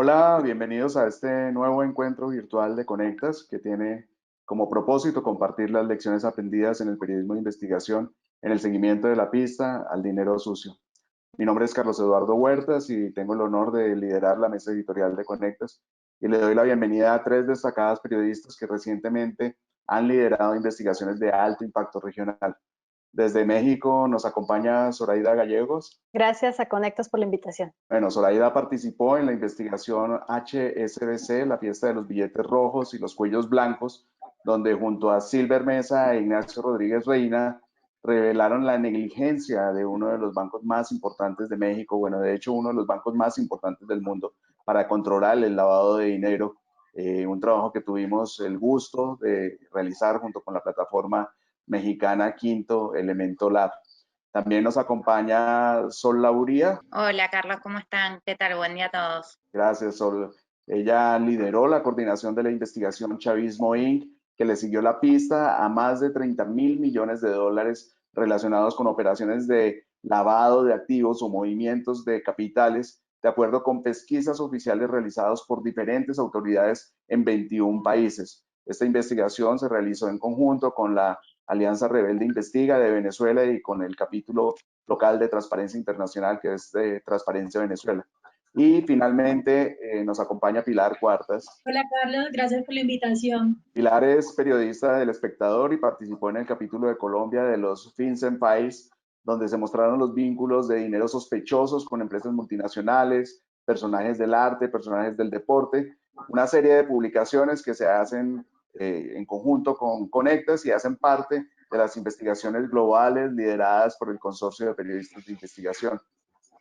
Hola, bienvenidos a este nuevo encuentro virtual de Conectas que tiene como propósito compartir las lecciones aprendidas en el periodismo de investigación en el seguimiento de la pista al dinero sucio. Mi nombre es Carlos Eduardo Huertas y tengo el honor de liderar la mesa editorial de Conectas y le doy la bienvenida a tres destacadas periodistas que recientemente han liderado investigaciones de alto impacto regional. Desde México nos acompaña Zoraida Gallegos. Gracias a Conectas por la invitación. Bueno, Zoraida participó en la investigación HSBC, la fiesta de los billetes rojos y los cuellos blancos, donde junto a Silver Mesa e Ignacio Rodríguez Reina revelaron la negligencia de uno de los bancos más importantes de México, bueno, de hecho uno de los bancos más importantes del mundo para controlar el lavado de dinero, un trabajo que tuvimos el gusto de realizar junto con la plataforma mexicana Quinto Elemento Lab. También nos acompaña Sol Lauría. Hola Carlos, ¿cómo están? ¿Qué tal? Buen día a todos. Gracias, Sol. Ella lideró la coordinación de la investigación Chavismo Inc., que le siguió la pista a más de 30.000 millones de dólares relacionados con operaciones de lavado de activos o movimientos de capitales, de acuerdo con pesquisas oficiales realizadas por diferentes autoridades en 21 países. Esta investigación se realizó en conjunto con la Alianza Rebelde Investiga de Venezuela y con el capítulo local de Transparencia Internacional, que es de Transparencia Venezuela. Y finalmente nos acompaña Pilar Cuartas. Hola Carlos, gracias por la invitación. Pilar es periodista del Espectador y participó en el capítulo de Colombia de los FinCEN Files, donde se mostraron los vínculos de dinero sospechosos con empresas multinacionales, personajes del arte, personajes del deporte, una serie de publicaciones que se hacen en conjunto con Conectas y hacen parte de las investigaciones globales lideradas por el Consorcio de Periodistas de Investigación.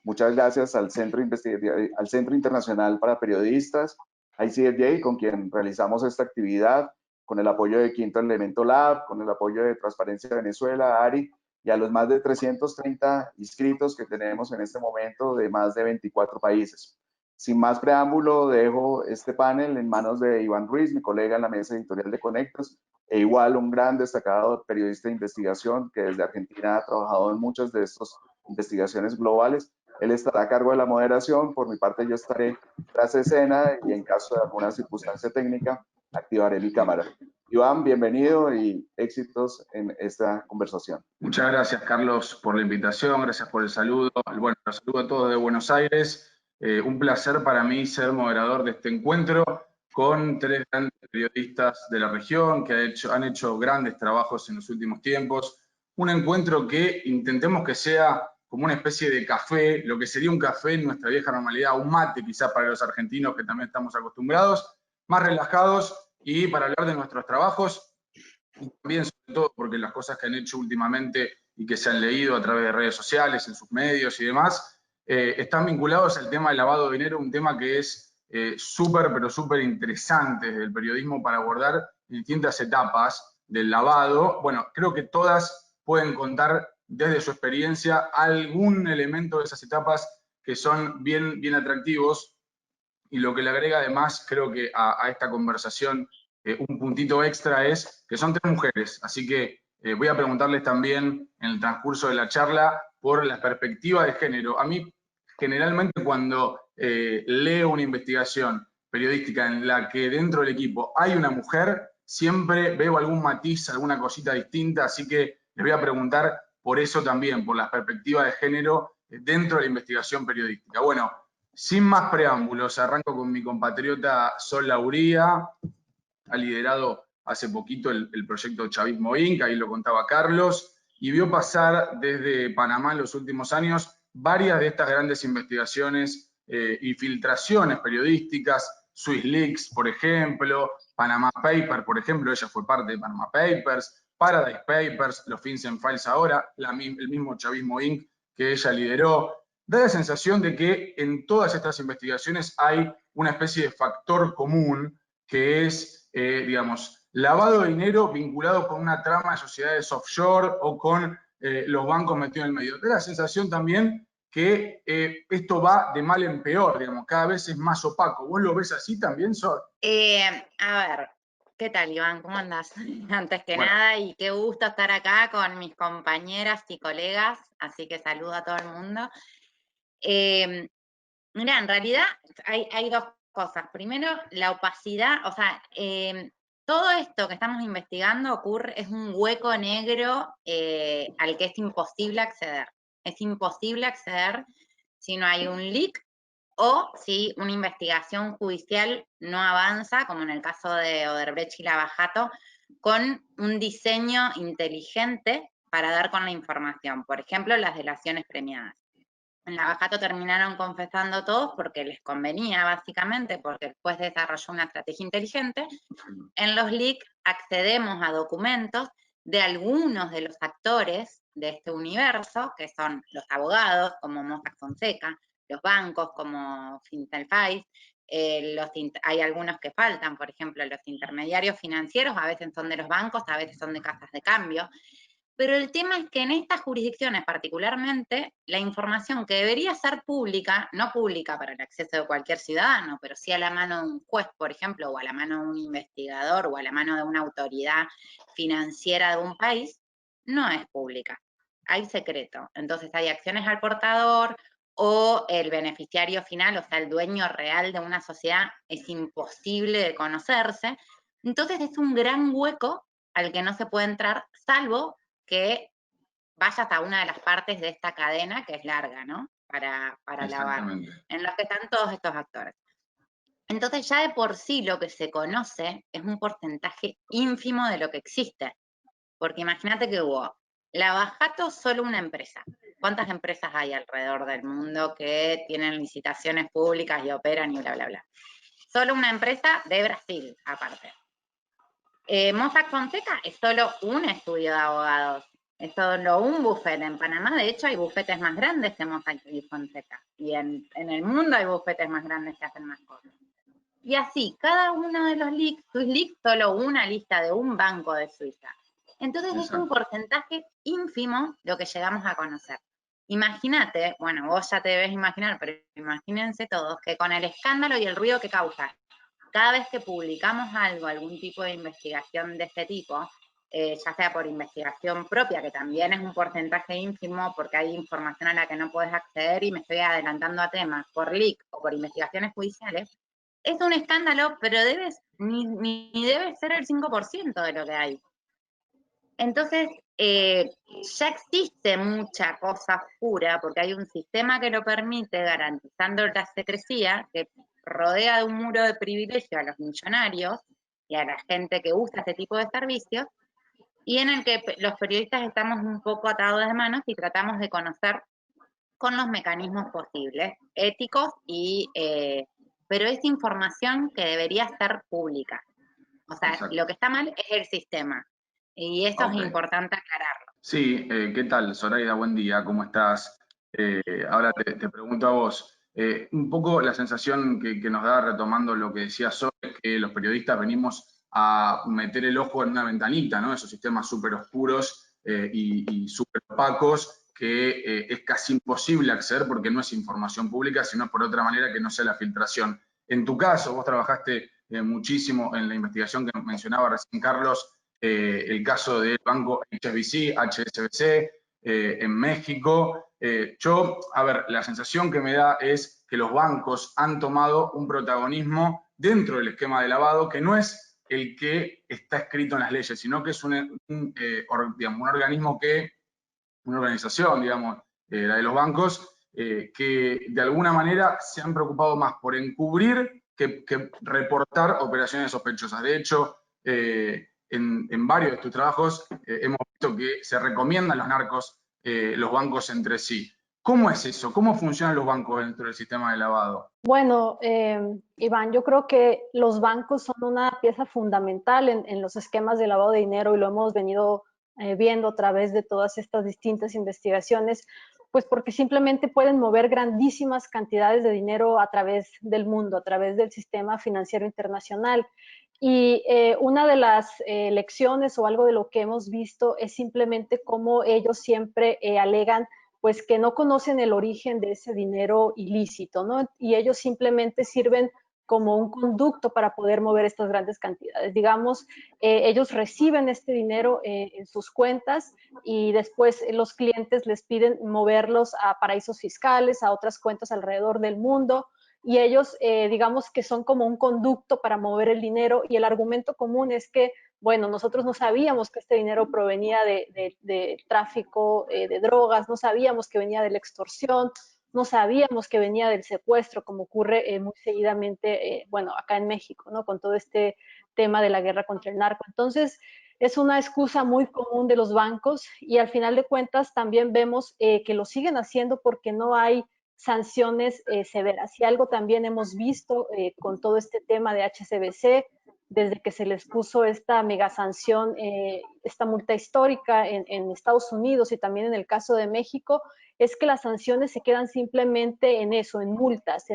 Muchas gracias al Centro Internacional para Periodistas, ICFJ, con quien realizamos esta actividad, con el apoyo de Quinto Elemento Lab, con el apoyo de Transparencia Venezuela, ARI, y a los más de 330 inscritos que tenemos en este momento de más de 24 países. Sin más preámbulo, dejo este panel en manos de Iván Ruiz, mi colega en la mesa editorial de Conectas, e igual un gran destacado periodista de investigación que desde Argentina ha trabajado en muchas de estas investigaciones globales. Él estará a cargo de la moderación, por mi parte yo estaré tras escena y en caso de alguna circunstancia técnica activaré mi cámara. Iván, bienvenido y éxitos en esta conversación. Muchas gracias, Carlos, por la invitación, gracias por el saludo. Bueno, los saludo a todos de Buenos Aires. Un placer para mí ser moderador de este encuentro con tres grandes periodistas de la región que han hecho grandes trabajos en los últimos tiempos. Un encuentro que intentemos que sea como una especie de café, lo que sería un café en nuestra vieja normalidad, un mate quizás para los argentinos que también estamos acostumbrados, más relajados y para hablar de nuestros trabajos y también sobre todo porque las cosas que han hecho últimamente y que se han leído a través de redes sociales, en sus medios y demás, están vinculados al tema del lavado de dinero, un tema que es súper, pero súper interesante desde el periodismo para abordar distintas etapas del lavado. Bueno, creo que todas pueden contar desde su experiencia algún elemento de esas etapas que son bien, bien atractivos y lo que le agrega además, creo que a esta conversación, un puntito extra es que son tres mujeres, así que voy a preguntarles también en el transcurso de la charla por la perspectiva de género. A mí, generalmente, cuando leo una investigación periodística en la que dentro del equipo hay una mujer, siempre veo algún matiz, alguna cosita distinta, así que les voy a preguntar por eso también, por la perspectiva de género dentro de la investigación periodística. Bueno, sin más preámbulos, arranco con mi compatriota Sol Lauría, ha liderado hace poquito el proyecto Chavismo Inc., ahí lo contaba Carlos, y vio pasar desde Panamá en los últimos años varias de estas grandes investigaciones y filtraciones periodísticas, Swiss Leaks, por ejemplo, Panama Papers, por ejemplo, ella fue parte de Panama Papers, Paradise Papers, los FinCEN Files ahora, el mismo Chavismo Inc. que ella lideró. Da la sensación de que en todas estas investigaciones hay una especie de factor común que es, digamos, lavado de dinero vinculado con una trama de sociedades offshore o con los bancos metidos en el medio. Da la sensación también que esto va de mal en peor, digamos, cada vez es más opaco. ¿Vos lo ves así también, Sol? A ver, ¿qué tal, Iván? ¿Cómo andás? Antes que nada, y qué gusto estar acá con mis compañeras y colegas, así que saludo a todo el mundo. Mira, en realidad hay dos cosas. Primero, la opacidad, o sea, todo esto que estamos investigando es un hueco negro al que es imposible acceder. Es imposible acceder si no hay un leak o si una investigación judicial no avanza, como en el caso de Odebrecht y Lava Jato, con un diseño inteligente para dar con la información. Por ejemplo, las delaciones premiadas. En Lava Jato terminaron confesando todos porque les convenía, básicamente, porque el juez desarrolló una estrategia inteligente. En los leaks accedemos a documentos de algunos de los actores de este universo, que son los abogados, como Mossack Fonseca, los bancos, como Fintelfais, hay algunos que faltan, por ejemplo, los intermediarios financieros, a veces son de los bancos, a veces son de casas de cambio. Pero el tema es que en estas jurisdicciones particularmente, la información que debería ser pública, no pública para el acceso de cualquier ciudadano, pero sí a la mano de un juez, por ejemplo, o a la mano de un investigador, o a la mano de una autoridad financiera de un país, no es pública. Hay secreto. Entonces hay acciones al portador o el beneficiario final, o sea, el dueño real de una sociedad, es imposible de conocerse. Entonces es un gran hueco al que no se puede entrar, salvo que vayas a una de las partes de esta cadena que es larga, ¿no? Para lavar, en los que están todos estos actores. Entonces ya de por sí lo que se conoce es un porcentaje ínfimo de lo que existe. Porque imagínate que hubo Lava Jato, solo una empresa. ¿Cuántas empresas hay alrededor del mundo que tienen licitaciones públicas y operan y bla, bla, bla? Solo una empresa de Brasil, aparte. Mossack Fonseca es solo un estudio de abogados, es solo un bufete. En Panamá, de hecho, hay bufetes más grandes que Mossack Fonseca. Y en el mundo hay bufetes más grandes que hacen más cosas. Y así, cada uno de los leaks, solo una lista de un banco de Suiza. Entonces es un porcentaje ínfimo lo que llegamos a conocer. Imagínate, bueno, vos ya te debes imaginar, pero imagínense todos, que con el escándalo y el ruido que causa, cada vez que publicamos algo, algún tipo de investigación de este tipo, ya sea por investigación propia, que también es un porcentaje ínfimo porque hay información a la que no puedes acceder y me estoy adelantando a temas, por leak o por investigaciones judiciales, es un escándalo, pero ni debe ser el 5% de lo que hay. Entonces, ya existe mucha cosa oscura porque hay un sistema que lo permite garantizando la secrecía, que rodea de un muro de privilegio a los millonarios y a la gente que usa este tipo de servicios, y en el que los periodistas estamos un poco atados de manos y tratamos de conocer con los mecanismos posibles, éticos, pero es información que debería ser pública. O sea, lo que está mal es el sistema. Y eso es importante aclararlo. Sí, ¿qué tal, Zoraida? Buen día, ¿cómo estás? Ahora te pregunto a vos. Un poco la sensación que nos da, retomando lo que decía Zoe, es que los periodistas venimos a meter el ojo en una ventanita, ¿no? Esos sistemas súper oscuros y súper opacos que es casi imposible acceder porque no es información pública, sino por otra manera que no sea la filtración. En tu caso, vos trabajaste muchísimo en la investigación que mencionaba recién Carlos, el caso del banco HSBC en México. A ver, la sensación que me da es que los bancos han tomado un protagonismo dentro del esquema de lavado que no es el que está escrito en las leyes, sino que es un organismo una organización, digamos, la de los bancos, que de alguna manera se han preocupado más por encubrir que reportar operaciones sospechosas. De hecho, en varios de tus trabajos hemos visto que se recomiendan los narcos, los bancos entre sí. ¿Cómo es eso? ¿Cómo funcionan los bancos dentro del sistema de lavado? Bueno, Iván, yo creo que los bancos son una pieza fundamental en los esquemas de lavado de dinero y lo hemos venido viendo a través de todas estas distintas investigaciones, pues porque simplemente pueden mover grandísimas cantidades de dinero a través del mundo, a través del sistema financiero internacional. Y una de las lecciones o algo de lo que hemos visto es simplemente cómo ellos siempre alegan pues que no conocen el origen de ese dinero ilícito, ¿no? Y ellos simplemente sirven como un conducto para poder mover estas grandes cantidades. Digamos, ellos reciben este dinero en sus cuentas y después los clientes les piden moverlos a paraísos fiscales, a otras cuentas alrededor del mundo, y ellos, digamos que son como un conducto para mover el dinero, y el argumento común es que, bueno, nosotros no sabíamos que este dinero provenía de tráfico de drogas, no sabíamos que venía de la extorsión, no sabíamos que venía del secuestro, como ocurre muy seguidamente, bueno, acá en México, ¿no? Con todo este tema de la guerra contra el narco. Entonces, es una excusa muy común de los bancos, y al final de cuentas también vemos que lo siguen haciendo porque no hay sanciones severas. Y algo también hemos visto con todo este tema de HSBC, desde que se les puso esta mega sanción, esta multa histórica en Estados Unidos y también en el caso de México, es que las sanciones se quedan simplemente en eso, en multas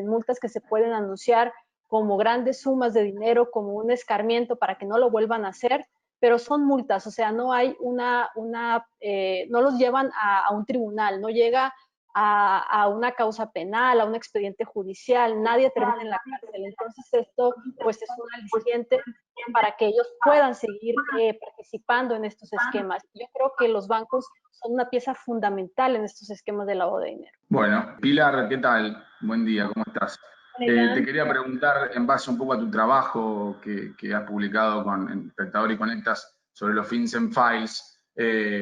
que se pueden anunciar como grandes sumas de dinero, como un escarmiento para que no lo vuelvan a hacer, pero son multas, o sea, no hay no los llevan a un tribunal, no llega a una causa penal, a un expediente judicial, nadie termina en la cárcel. Entonces esto pues es un aliciente para que ellos puedan seguir participando en estos esquemas. Yo creo que los bancos son una pieza fundamental en estos esquemas de lavado de dinero. Bueno, Pilar, ¿qué tal? Buen día, ¿cómo estás? Te quería preguntar, en base un poco a tu trabajo que has publicado en Espectador y Conectas sobre los FinCEN Files,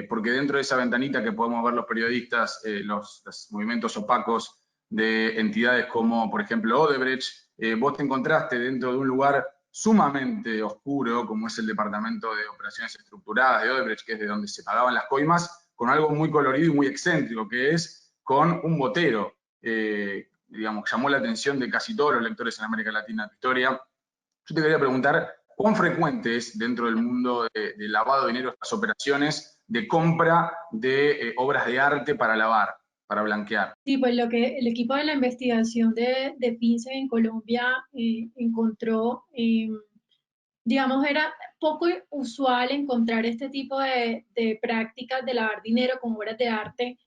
porque dentro de esa ventanita que podemos ver los periodistas, los movimientos opacos de entidades como, por ejemplo, Odebrecht, vos te encontraste dentro de un lugar sumamente oscuro, como es el Departamento de Operaciones Estructuradas de Odebrecht, que es de donde se pagaban las coimas, con algo muy colorido y muy excéntrico, que es con un botero. Digamos, llamó la atención de casi todos los lectores en América Latina de historia. Yo te quería preguntar, ¿cuán frecuente es dentro del mundo de lavado de dinero estas operaciones de compra de obras de arte para lavar, para blanquear? Sí, pues lo que el equipo de la investigación de FinCEN en Colombia encontró, digamos, era poco usual encontrar este tipo de prácticas de lavar dinero con obras de arte.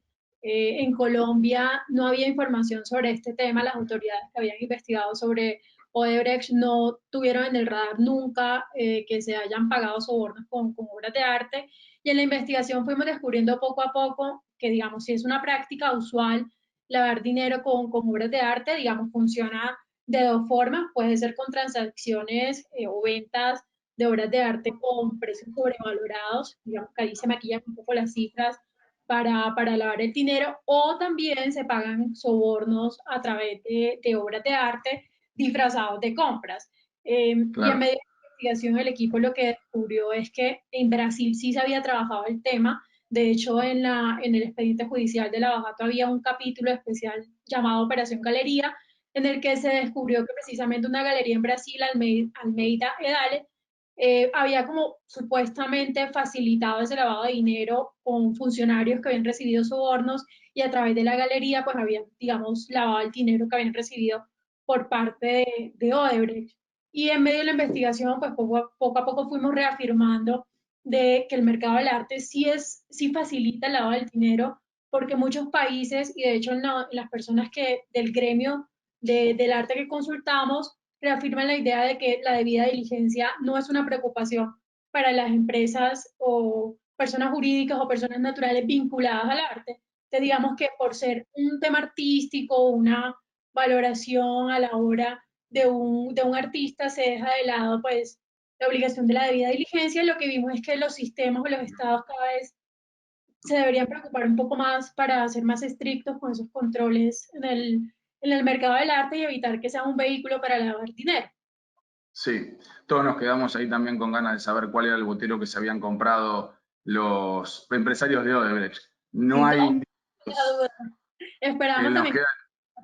En Colombia no había información sobre este tema, las autoridades que habían investigado sobre Odebrecht no tuvieron en el radar nunca que se hayan pagado sobornos con obras de arte, y en la investigación fuimos descubriendo poco a poco que, digamos, si es una práctica usual lavar dinero con obras de arte, digamos, funciona de dos formas. Puede ser con transacciones o ventas de obras de arte con precios sobrevalorados, digamos que ahí se maquillan un poco las cifras para lavar el dinero, o también se pagan sobornos a través de obras de arte disfrazados de compras. Y en medio de la investigación el equipo lo que descubrió es que en Brasil sí se había trabajado el tema. De hecho, en el expediente judicial de Lava-Jato había un capítulo especial llamado Operación Galería, en el que se descubrió que precisamente una galería en Brasil, Almeida Edale, había como supuestamente facilitado ese lavado de dinero con funcionarios que habían recibido sobornos, y a través de la galería pues habían, digamos, lavado el dinero que habían recibido por parte de Odebrecht. Y en medio de la investigación pues poco a poco fuimos reafirmando de que el mercado del arte sí facilita el lavado del dinero, porque muchos países, y de hecho las personas del gremio del arte que consultamos, reafirman la idea de que la debida diligencia no es una preocupación para las empresas o personas jurídicas o personas naturales vinculadas al arte. Entonces, digamos que por ser un tema artístico, una valoración a la obra de un artista, se deja de lado pues la obligación de la debida diligencia. Lo que vimos es que los sistemas o los estados cada vez se deberían preocupar un poco más para ser más estrictos con esos controles en el mercado del arte y evitar que sea un vehículo para lavar dinero. Sí, todos nos quedamos ahí también con ganas de saber cuál era el botero que se habían comprado los empresarios de Odebrecht. No hay indicios. Esperamos Nos también queda...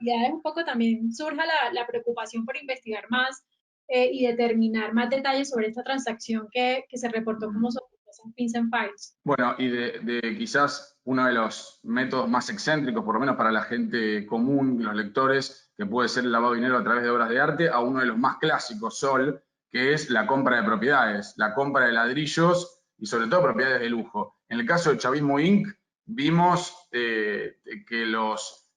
que un poco también surja la preocupación por investigar más y determinar más detalles sobre esta transacción que se reportó como sospechosa en FinCEN Files. Bueno, y de quizás uno de los métodos más excéntricos, por lo menos para la gente común, los lectores, que puede ser el lavado de dinero a través de obras de arte, a uno de los más clásicos, Sol, que es la compra de propiedades, la compra de ladrillos y sobre todo propiedades de lujo. En el caso de Chavismo Inc., vimos que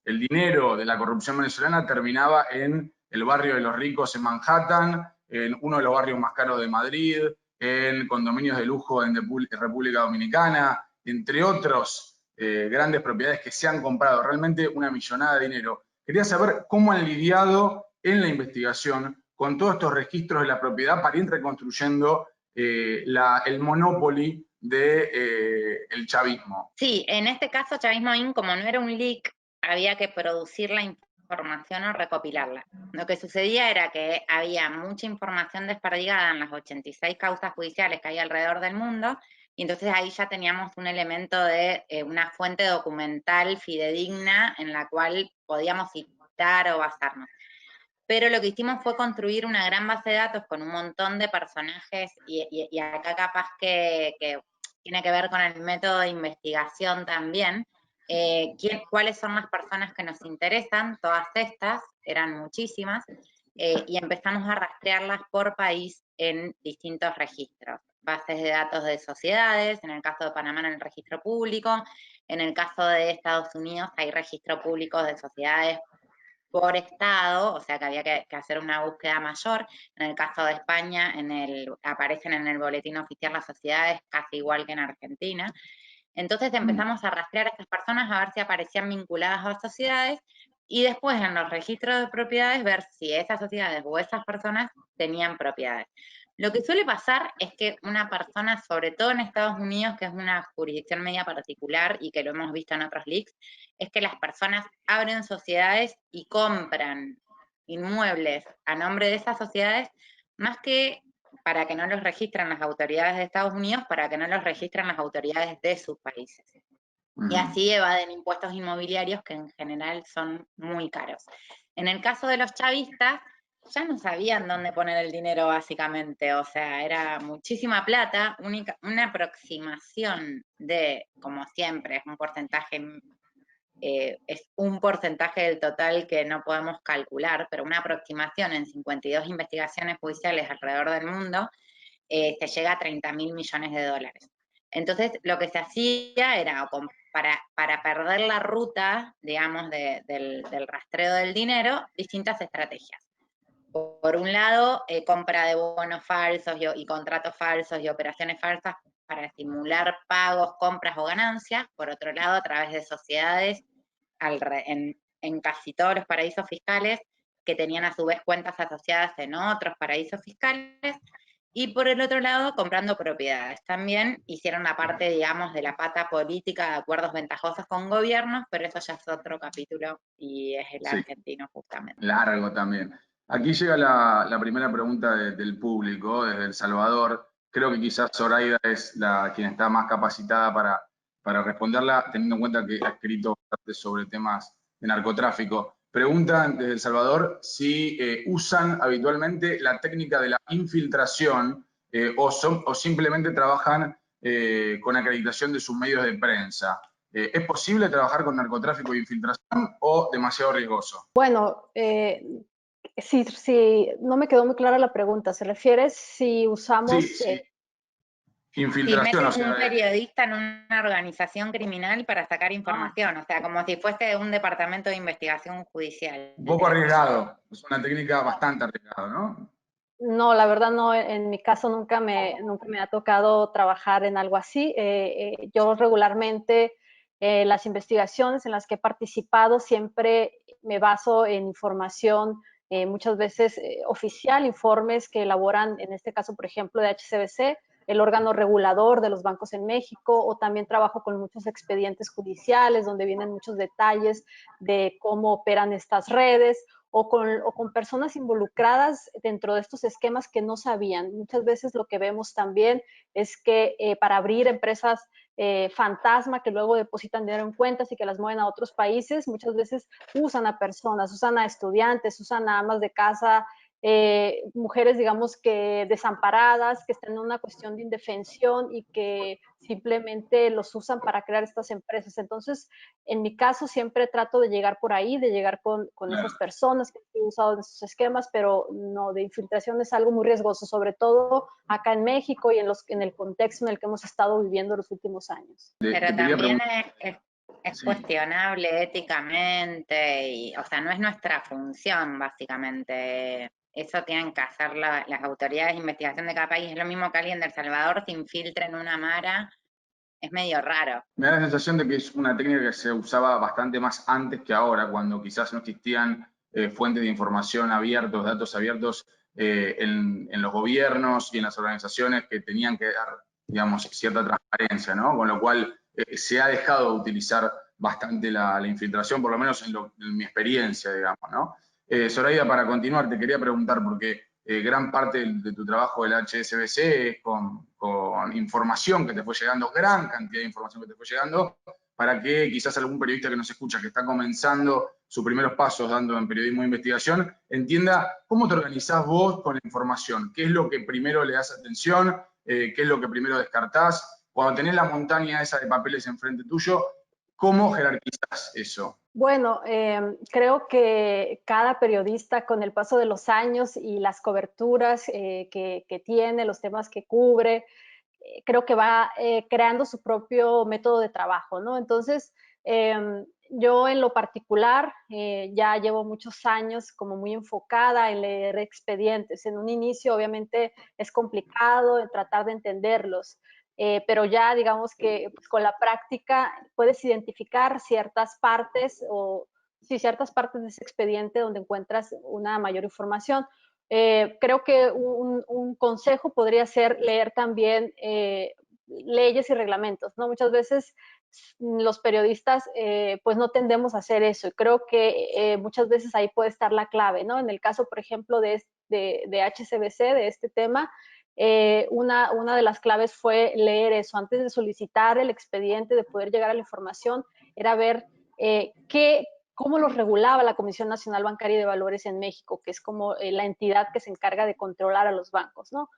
el dinero de la corrupción venezolana terminaba en el barrio de los ricos en Manhattan, en uno de los barrios más caros de Madrid, en condominios de lujo en República Dominicana, entre otros grandes propiedades que se han comprado, realmente una millonada de dinero. Quería saber cómo han lidiado en la investigación con todos estos registros de la propiedad para ir reconstruyendo el monopoly del chavismo. Sí, en este caso Chavismo Inc., como no era un leak, había que producir la información o recopilarla. Lo que sucedía era que había mucha información desperdigada en las 86 causas judiciales que hay alrededor del mundo, y entonces ahí ya teníamos un elemento de una fuente documental fidedigna en la cual podíamos citar o basarnos. Pero lo que hicimos fue construir una gran base de datos con un montón de personajes, y acá capaz que tiene que ver con el método de investigación también. ¿Cuáles son las personas que nos interesan? Todas estas, eran muchísimas, y empezamos a rastrearlas por país en distintos registros. Bases de datos de sociedades, en el caso de Panamá en el registro público, en el caso de Estados Unidos hay registro público de sociedades por estado, o sea que había que hacer una búsqueda mayor. En el caso de España, aparecen en el boletín oficial las sociedades casi igual que en Argentina. Entonces empezamos a rastrear a estas personas a ver si aparecían vinculadas a sociedades, y después en los registros de propiedades ver si esas sociedades o esas personas tenían propiedades. Lo que suele pasar es que una persona, sobre todo en Estados Unidos, que es una jurisdicción media particular y que lo hemos visto en otros leaks, es que las personas abren sociedades y compran inmuebles a nombre de esas sociedades, más que para que no los registren las autoridades de Estados Unidos, para que no los registren las autoridades de sus países. Y así evaden impuestos inmobiliarios que en general son muy caros. En el caso de los chavistas, ya no sabían dónde poner el dinero básicamente, o sea, era muchísima plata, una aproximación de, como siempre, es un porcentaje del total que no podemos calcular, pero una aproximación en 52 investigaciones judiciales alrededor del mundo, se llega a 30.000 millones de dólares. Entonces, lo que se hacía era, para perder la ruta, digamos, del rastreo del dinero, distintas estrategias. Por un lado, compra de bonos falsos y contratos falsos y operaciones falsas para estimular pagos, compras o ganancias. Por otro lado, a través de sociedades en casi todos los paraísos fiscales, que tenían a su vez cuentas asociadas en otros paraísos fiscales. Y por el otro lado, comprando propiedades. También hicieron la parte, digamos, de la pata política de acuerdos ventajosos con gobiernos, pero eso ya es otro capítulo y es el argentino justamente. Largo también. Aquí llega la primera pregunta del público, desde El Salvador. Creo que quizás Zoraida es quien está más capacitada para responderla, teniendo en cuenta que ha escrito bastante sobre temas de narcotráfico. Preguntan desde El Salvador si usan habitualmente la técnica de la infiltración o simplemente trabajan con acreditación de sus medios de prensa. ¿Es posible trabajar con narcotráfico e infiltración o demasiado riesgoso? Bueno, si no me quedó muy clara la pregunta, ¿se refiere si usamos... Sí. Si Infiltración, meten un periodista en una organización criminal para sacar información, o sea, como si fuese un departamento de investigación judicial. Un poco arriesgado, es una técnica bastante arriesgada, ¿no? No, la verdad no, en mi caso nunca me ha tocado trabajar en algo así. Yo regularmente, las investigaciones en las que he participado siempre me baso en información, muchas veces oficial, informes que elaboran, en este caso, por ejemplo, de HSBC, el órgano regulador de los bancos en México, o también trabajo con muchos expedientes judiciales donde vienen muchos detalles de cómo operan estas redes, o con personas involucradas dentro de estos esquemas que no sabían. Muchas veces lo que vemos también es que para abrir empresas fantasma que luego depositan dinero en cuentas y que las mueven a otros países, muchas veces usan a personas, usan a estudiantes, usan a amas de casa, mujeres, digamos, que desamparadas, que están en una cuestión de indefensión y que simplemente los usan para crear estas empresas. Entonces, en mi caso, siempre trato de llegar por ahí, de llegar con esas personas que han usado esos esquemas, pero no, de infiltración es algo muy riesgoso, sobre todo acá en México y en el contexto en el que hemos estado viviendo los últimos años. Pero también es cuestionable éticamente, y, o sea, no es nuestra función, básicamente. Eso tienen que hacer las autoridades de investigación de cada país. Es lo mismo que alguien de El Salvador se infiltre en una mara, es medio raro. Me da la sensación de que es una técnica que se usaba bastante más antes que ahora, cuando quizás no existían fuentes de información abiertos, datos abiertos en los gobiernos y en las organizaciones que tenían que dar, digamos, cierta transparencia, ¿no? Con lo cual se ha dejado de utilizar bastante la infiltración, por lo menos en mi experiencia, digamos, ¿no? Zoraida, para continuar, te quería preguntar, porque gran parte de tu trabajo del HSBC es con información que te fue llegando, gran cantidad de información que te fue llegando, para que quizás algún periodista que nos escucha, que está comenzando sus primeros pasos dando en periodismo de investigación, entienda cómo te organizás vos con la información, qué es lo que primero le das atención, qué es lo que primero descartás. Cuando tenés la montaña esa de papeles enfrente tuyo, ¿cómo jerarquizás eso? Bueno, creo que cada periodista con el paso de los años y las coberturas que tiene, los temas que cubre, creo que va creando su propio método de trabajo, ¿no? Entonces, yo en lo particular ya llevo muchos años como muy enfocada en leer expedientes. En un inicio obviamente es complicado en tratar de entenderlos, pero ya digamos que pues, con la práctica puedes identificar ciertas partes o sí, ciertas partes de ese expediente donde encuentras una mayor información. Creo que un consejo podría ser leer también leyes y reglamentos, ¿no? Muchas veces los periodistas pues no tendemos a hacer eso y creo que muchas veces ahí puede estar la clave, ¿no? En el caso, por ejemplo, de HSBC, de este tema, una de las claves fue leer eso. Antes de solicitar el expediente, de poder llegar a la información, era ver cómo los regulaba la Comisión Nacional Bancaria y de Valores en México, que es como la entidad que se encarga de controlar a los bancos, ¿no?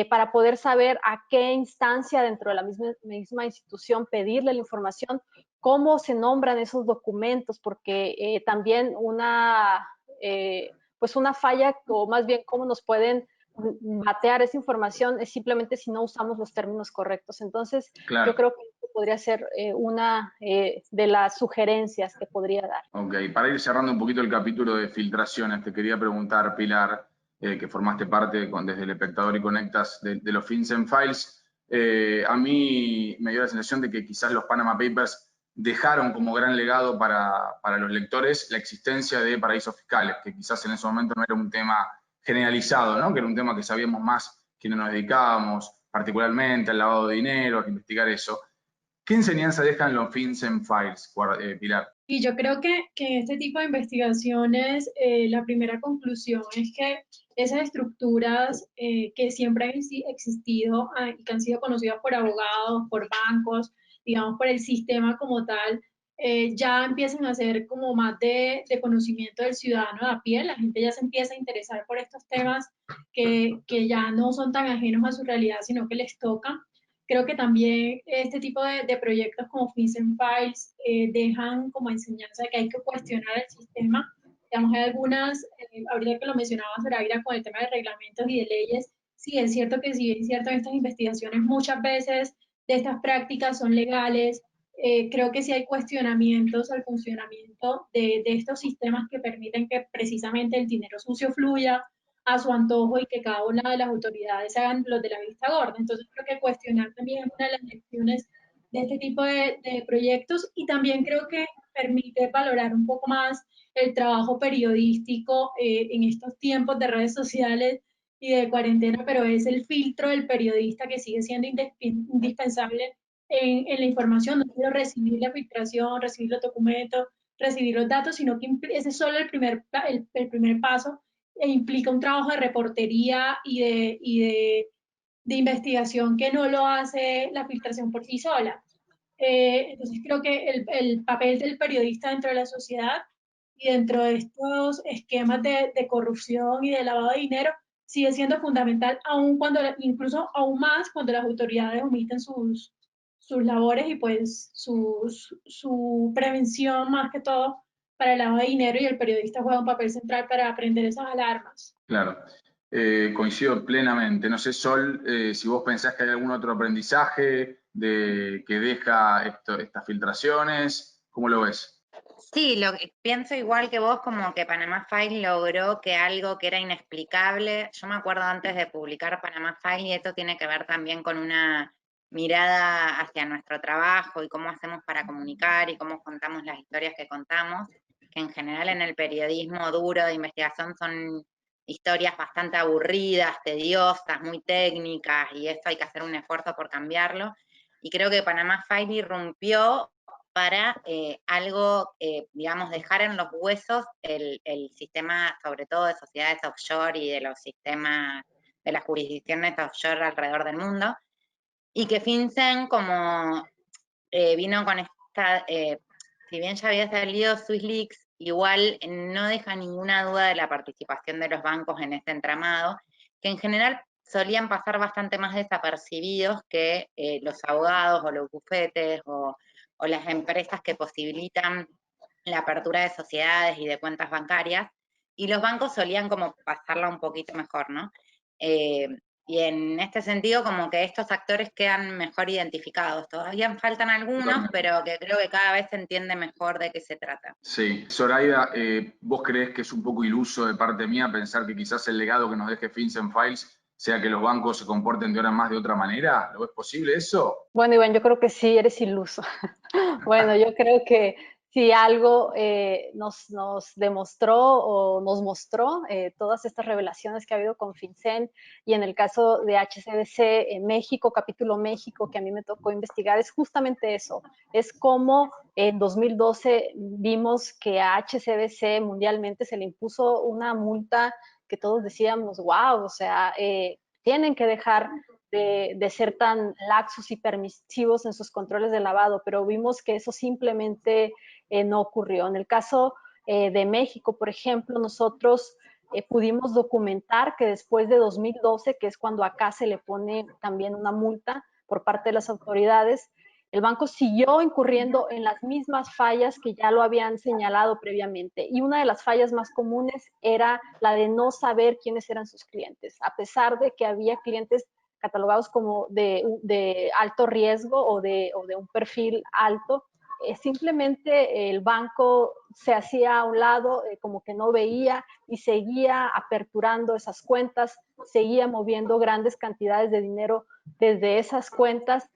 Para poder saber a qué instancia dentro de la misma institución pedirle la información, cómo se nombran esos documentos, porque también pues una falla, o más bien cómo nos pueden batear esa información es simplemente si no usamos los términos correctos. Entonces, Claro. yo creo que esto podría ser una de las sugerencias que podría dar. Ok, para ir cerrando un poquito el capítulo de filtraciones, te quería preguntar, Pilar, que formaste parte desde El Espectador y Conectas de los FinCEN Files. A mí me dio la sensación de que quizás los Panama Papers dejaron como gran legado para los lectores la existencia de paraísos fiscales, que quizás en ese momento no era un tema generalizado, ¿no? Que era un tema que sabíamos más quienes nos dedicábamos particularmente al lavado de dinero, a investigar eso. ¿Qué enseñanza dejan los FinCEN Files, Pilar? Y yo creo que en este tipo de investigaciones la primera conclusión es que esas estructuras que siempre han existido y que han sido conocidas por abogados, por bancos, digamos, por el sistema como tal, ya empiezan a ser como más de conocimiento del ciudadano de a pie. La gente ya se empieza a interesar por estos temas que ya no son tan ajenos a su realidad, sino que les tocan. Creo que también este tipo de proyectos como FinCEN Files dejan como enseñanza que hay que cuestionar el sistema. Digamos, hay algunas, ahorita que lo mencionaba Zoraida con el tema de reglamentos y de leyes, sí, es cierto que sí, es cierto en estas investigaciones muchas veces de estas prácticas son legales. Creo que sí hay cuestionamientos al funcionamiento de estos sistemas que permiten que precisamente el dinero sucio fluya a su antojo y que cada una de las autoridades hagan los de la vista gorda. Entonces creo que cuestionar también es una de las lecciones de este tipo de proyectos y también creo que permite valorar un poco más el trabajo periodístico en estos tiempos de redes sociales y de cuarentena, pero es el filtro del periodista que sigue siendo indispensable en la información, no solo recibir la filtración, recibir los documentos, recibir los datos, sino que ese es solo el primer paso e implica un trabajo de reportería de investigación que no lo hace la filtración por sí sola. Entonces creo que el papel del periodista dentro de la sociedad y dentro de estos esquemas de corrupción y de lavado de dinero sigue siendo fundamental, aun cuando, incluso aún más cuando las autoridades omiten sus labores y pues su prevención más que todo para el lavado de dinero y el periodista juega un papel central para aprender esas alarmas. Claro, coincido plenamente. No sé, Sol, si vos pensás que hay algún otro aprendizaje que deja estas filtraciones, ¿cómo lo ves? Sí, pienso igual que vos, como que Panama Files logró que algo que era inexplicable, yo me acuerdo antes de publicar Panama Files, y esto tiene que ver también con una mirada hacia nuestro trabajo y cómo hacemos para comunicar y cómo contamos las historias que contamos. que en general en el periodismo duro de investigación son historias bastante aburridas, tediosas, muy técnicas, y esto hay que hacer un esfuerzo por cambiarlo. Y creo que Panama Files irrumpió para algo, digamos, dejar en los huesos el sistema, sobre todo de sociedades offshore y de los sistemas de las jurisdicciones offshore alrededor del mundo, y que FinCEN como vino con esta, si bien ya había salido SwissLeaks, igual no deja ninguna duda de la participación de los bancos en este entramado, que en general solían pasar bastante más desapercibidos que los abogados o los bufetes o las empresas que posibilitan la apertura de sociedades y de cuentas bancarias, y los bancos solían como pasarla un poquito mejor, ¿no? Y en este sentido, como que estos actores quedan mejor identificados. Todavía faltan algunos, pero que creo que cada vez se entiende mejor de qué se trata. Sí. Zoraida, ¿vos creés que es un poco iluso de parte mía pensar que quizás el legado que nos deje FinCEN Files sea que los bancos se comporten de ahora más de otra manera? ¿Lo ves posible eso? Bueno, Iván, yo creo que sí eres iluso. Bueno, yo creo que si algo nos demostró o nos mostró todas estas revelaciones que ha habido con FinCEN, y en el caso de HSBC en México, capítulo México, que a mí me tocó investigar, es justamente eso. Es como en 2012 vimos que a HSBC mundialmente se le impuso una multa que todos decíamos, wow, o sea, tienen que dejar de ser tan laxos y permisivos en sus controles de lavado, pero vimos que eso simplemente no ocurrió. En el caso de México, por ejemplo, nosotros pudimos documentar que después de 2012, que es cuando acá se le pone también una multa por parte de las autoridades, el banco siguió incurriendo en las mismas fallas que ya lo habían señalado previamente. Y una de las fallas más comunes era la de no saber quiénes eran sus clientes, a pesar de que había clientes catalogados como de alto riesgo o de un perfil alto. Simplemente el banco se hacía a un lado, como que no veía, y seguía aperturando esas cuentas, seguía moviendo grandes cantidades de dinero desde esas cuentas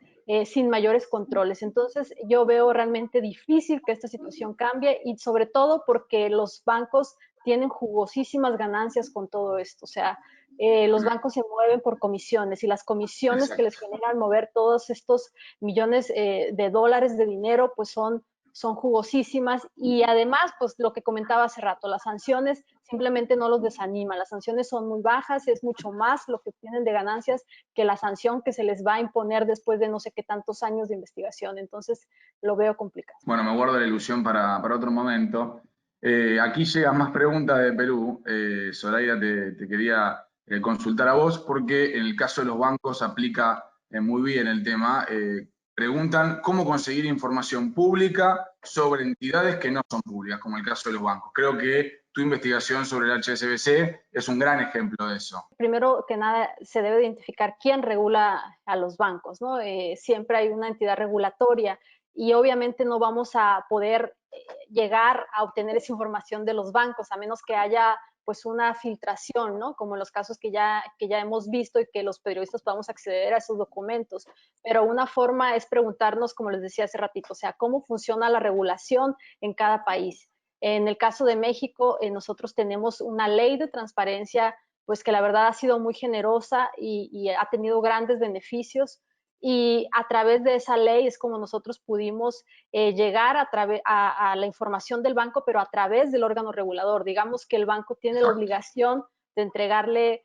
sin mayores controles. Entonces yo veo realmente difícil que esta situación cambie, y sobre todo porque los bancos tienen jugosísimas ganancias con todo esto. O sea, los bancos se mueven por comisiones, y las comisiones que les generan mover todos estos millones de dólares de dinero, pues son jugosísimas. Y además, pues lo que comentaba hace rato, las sanciones simplemente no los desaniman. Las sanciones son muy bajas, es mucho más lo que obtienen de ganancias que la sanción que se les va a imponer después de no sé qué tantos años de investigación. Entonces, lo veo complicado. Bueno, me guardo la ilusión para otro momento. Aquí llegan más preguntas de Perú. Zoraida, te quería consultar a vos, porque en el caso de los bancos aplica muy bien el tema. Preguntan cómo conseguir información pública sobre entidades que no son públicas, como el caso de los bancos. Creo que tu investigación sobre el HSBC es un gran ejemplo de eso. Primero que nada, se debe identificar quién regula a los bancos, ¿no? Siempre hay una entidad regulatoria, y obviamente no vamos a poder llegar a obtener esa información de los bancos a menos que haya pues una filtración, ¿no? Como en los casos que ya hemos visto, y que los periodistas podamos acceder a esos documentos. Pero una forma es preguntarnos, como les decía hace ratito, o sea, ¿cómo funciona la regulación en cada país? En el caso de México, nosotros tenemos una ley de transparencia, pues que la verdad ha sido muy generosa y ha tenido grandes beneficios. Y a través de esa ley es como nosotros pudimos llegar a la información del banco, pero a través del órgano regulador. Digamos que el banco tiene la obligación de entregarle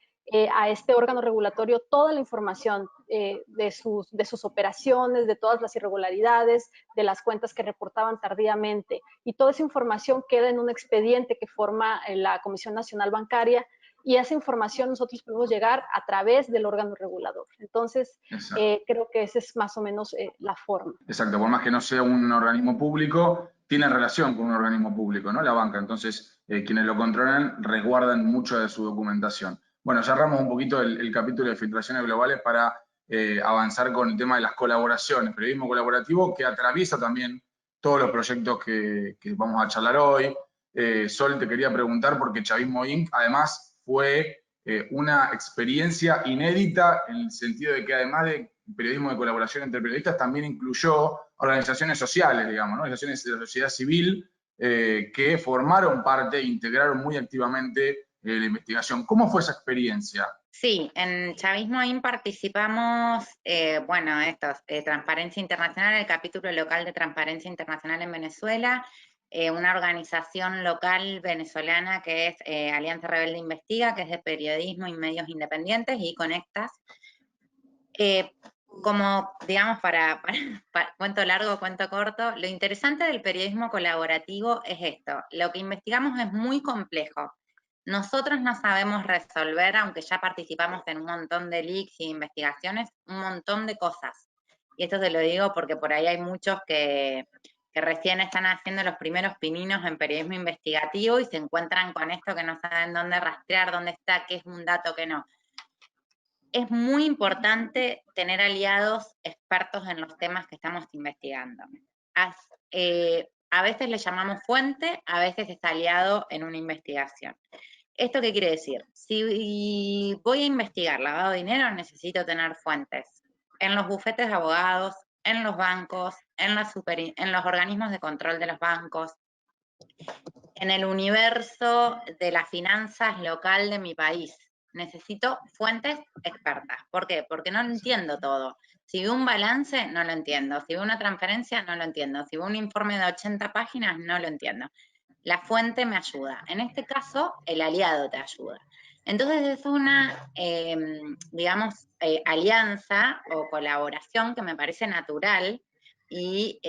a este órgano regulatorio toda la información de sus operaciones, de todas las irregularidades, de las cuentas que reportaban tardíamente. Y toda esa información queda en un expediente que forma la Comisión Nacional Bancaria, y a esa información nosotros podemos llegar a través del órgano regulador. Entonces, creo que esa es más o menos la forma. Exacto, por más que no sea un organismo público, tiene relación con un organismo público, ¿no? La banca. Entonces, quienes lo controlan resguardan mucho de su documentación. Bueno, cerramos un poquito el capítulo de filtraciones globales para avanzar con el tema de las colaboraciones, periodismo colaborativo, que atraviesa también todos los proyectos que vamos a charlar hoy. Sol, te quería preguntar, porque Chavismo Inc. además fue una experiencia inédita, en el sentido de que además de periodismo de colaboración entre periodistas, también incluyó organizaciones sociales, digamos, ¿no? Organizaciones de la sociedad civil, que formaron parte e integraron muy activamente la investigación. ¿Cómo fue esa experiencia? Sí, en Chavismo IN participamos, bueno, Transparencia Internacional, el capítulo local de Transparencia Internacional en Venezuela, una organización local venezolana que es Alianza Rebelde Investiga, que es de periodismo y medios independientes, y Conectas. Como, digamos, para cuento largo, cuento corto, lo interesante del periodismo colaborativo es esto, lo que investigamos es muy complejo. Nosotros no sabemos resolver, aunque ya participamos en un montón de leaks y investigaciones, un montón de cosas. Y esto te lo digo porque por ahí hay muchos que recién están haciendo los primeros pininos en periodismo investigativo y se encuentran con esto que no saben dónde rastrear, dónde está, qué es un dato, qué no. Es muy importante tener aliados expertos en los temas que estamos investigando. A veces le llamamos fuente, a veces es aliado en una investigación. ¿Esto qué quiere decir? Si voy a investigar lavado de dinero, necesito tener fuentes en los bufetes de abogados, en los bancos, en los organismos de control de los bancos, en el universo de las finanzas local de mi país. Necesito fuentes expertas. ¿Por qué? Porque no lo entiendo todo. Si veo un balance, no lo entiendo. Si veo una transferencia, no lo entiendo. Si veo un informe de 80 páginas, no lo entiendo. La fuente me ayuda. En este caso, el aliado te ayuda. Entonces es una, digamos, alianza o colaboración que me parece natural y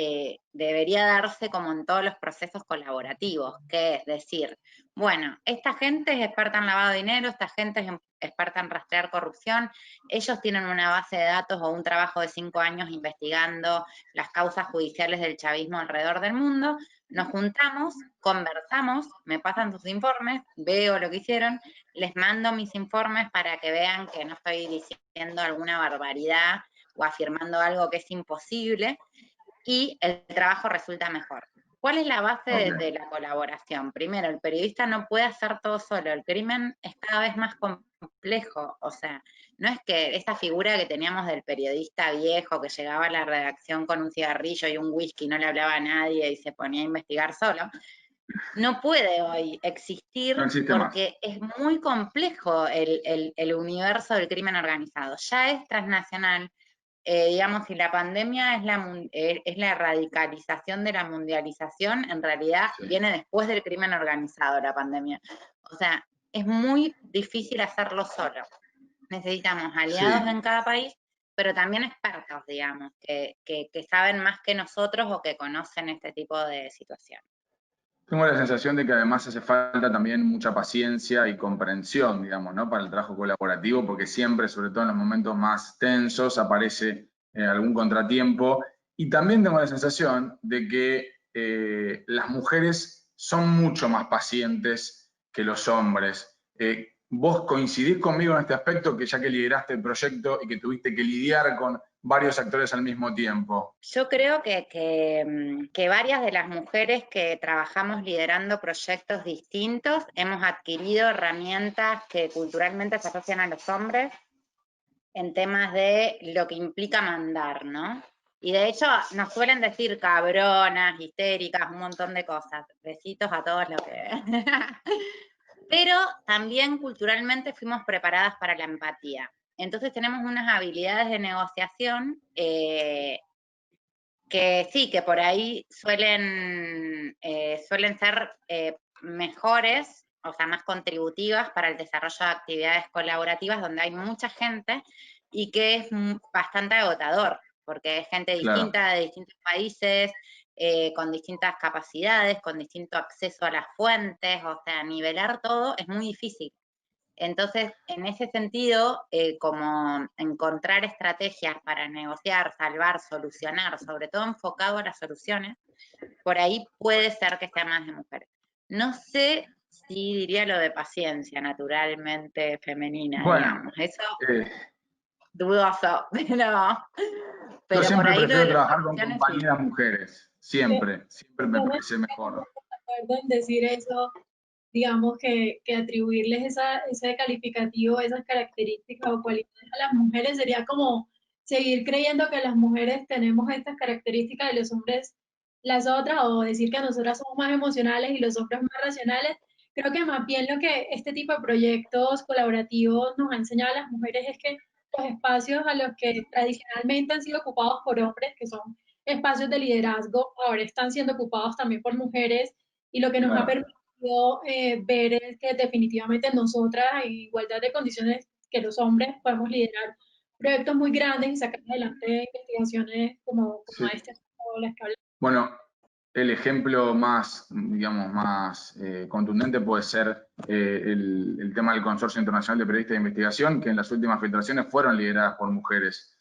debería darse como en todos los procesos colaborativos, que es decir, bueno, esta gente es experta en lavado de dinero, esta gente es experta en rastrear corrupción, ellos tienen una base de datos o un trabajo de 5 años investigando las causas judiciales del chavismo alrededor del mundo, nos juntamos, conversamos, me pasan sus informes, veo lo que hicieron, les mando mis informes para que vean que no estoy diciendo alguna barbaridad o afirmando algo que es imposible, y el trabajo resulta mejor. ¿Cuál es la base de la colaboración? Primero, el periodista no puede hacer todo solo, el crimen es cada vez más complejo, o sea, no es que esa figura que teníamos del periodista viejo que llegaba a la redacción con un cigarrillo y un whisky, no le hablaba a nadie y se ponía a investigar solo, no puede hoy existir porque es muy complejo el universo del crimen organizado, ya es transnacional. Digamos, si la pandemia es la radicalización de la mundialización, en realidad viene después del crimen organizado la pandemia. O sea, es muy difícil hacerlo solo. Necesitamos aliados en cada país, pero también expertos, digamos, que saben más que nosotros o que conocen este tipo de situaciones. Tengo la sensación de que además hace falta también mucha paciencia y comprensión, digamos, ¿no? Para el trabajo colaborativo, porque siempre, sobre todo en los momentos más tensos, aparece algún contratiempo. Y también tengo la sensación de que las mujeres son mucho más pacientes que los hombres. ¿Vos coincidís conmigo en este aspecto, que ya que lideraste el proyecto y que tuviste que lidiar con varios actores al mismo tiempo? Yo creo que varias de las mujeres que trabajamos liderando proyectos distintos hemos adquirido herramientas que culturalmente se asocian a los hombres en temas de lo que implica mandar, ¿no? Y de hecho nos suelen decir cabronas, histéricas, un montón de cosas. Besitos a todos los que... Pero también culturalmente fuimos preparadas para la empatía. Entonces tenemos unas habilidades de negociación que sí, que por ahí suelen ser mejores, o sea, más contributivas para el desarrollo de actividades colaborativas donde hay mucha gente y que es bastante agotador, porque es gente distinta de distintos países, con distintas capacidades, con distinto acceso a las fuentes, o sea, nivelar todo es muy difícil. Entonces, en ese sentido, como encontrar estrategias para negociar, salvar, solucionar, sobre todo enfocado a las soluciones, por ahí puede ser que sea más de mujeres. No sé si diría lo de paciencia naturalmente femenina, digamos. Eso dudoso, pero yo siempre por ahí prefiero lo de las trabajar con compañeras sí. mujeres, siempre me parece mejor. No estoy de acuerdo en decir eso, digamos que atribuirles ese calificativo, esas características o cualidades a las mujeres sería como seguir creyendo que las mujeres tenemos estas características y los hombres las otras, o decir que nosotras somos más emocionales y los hombres más racionales. Creo que más bien lo que este tipo de proyectos colaborativos nos ha enseñado a las mujeres es que los espacios a los que tradicionalmente han sido ocupados por hombres, que son espacios de liderazgo, ahora están siendo ocupados también por mujeres, y lo que nos ha Claro. permitido ver es que definitivamente nosotras, en igualdad de condiciones que los hombres, podemos liderar proyectos muy grandes y sacar adelante investigaciones como Sí. este, o las que hablamos. Bueno, el ejemplo más, digamos, más contundente puede ser el tema del Consorcio Internacional de Periodistas de Investigación, que en las últimas filtraciones fueron lideradas por mujeres.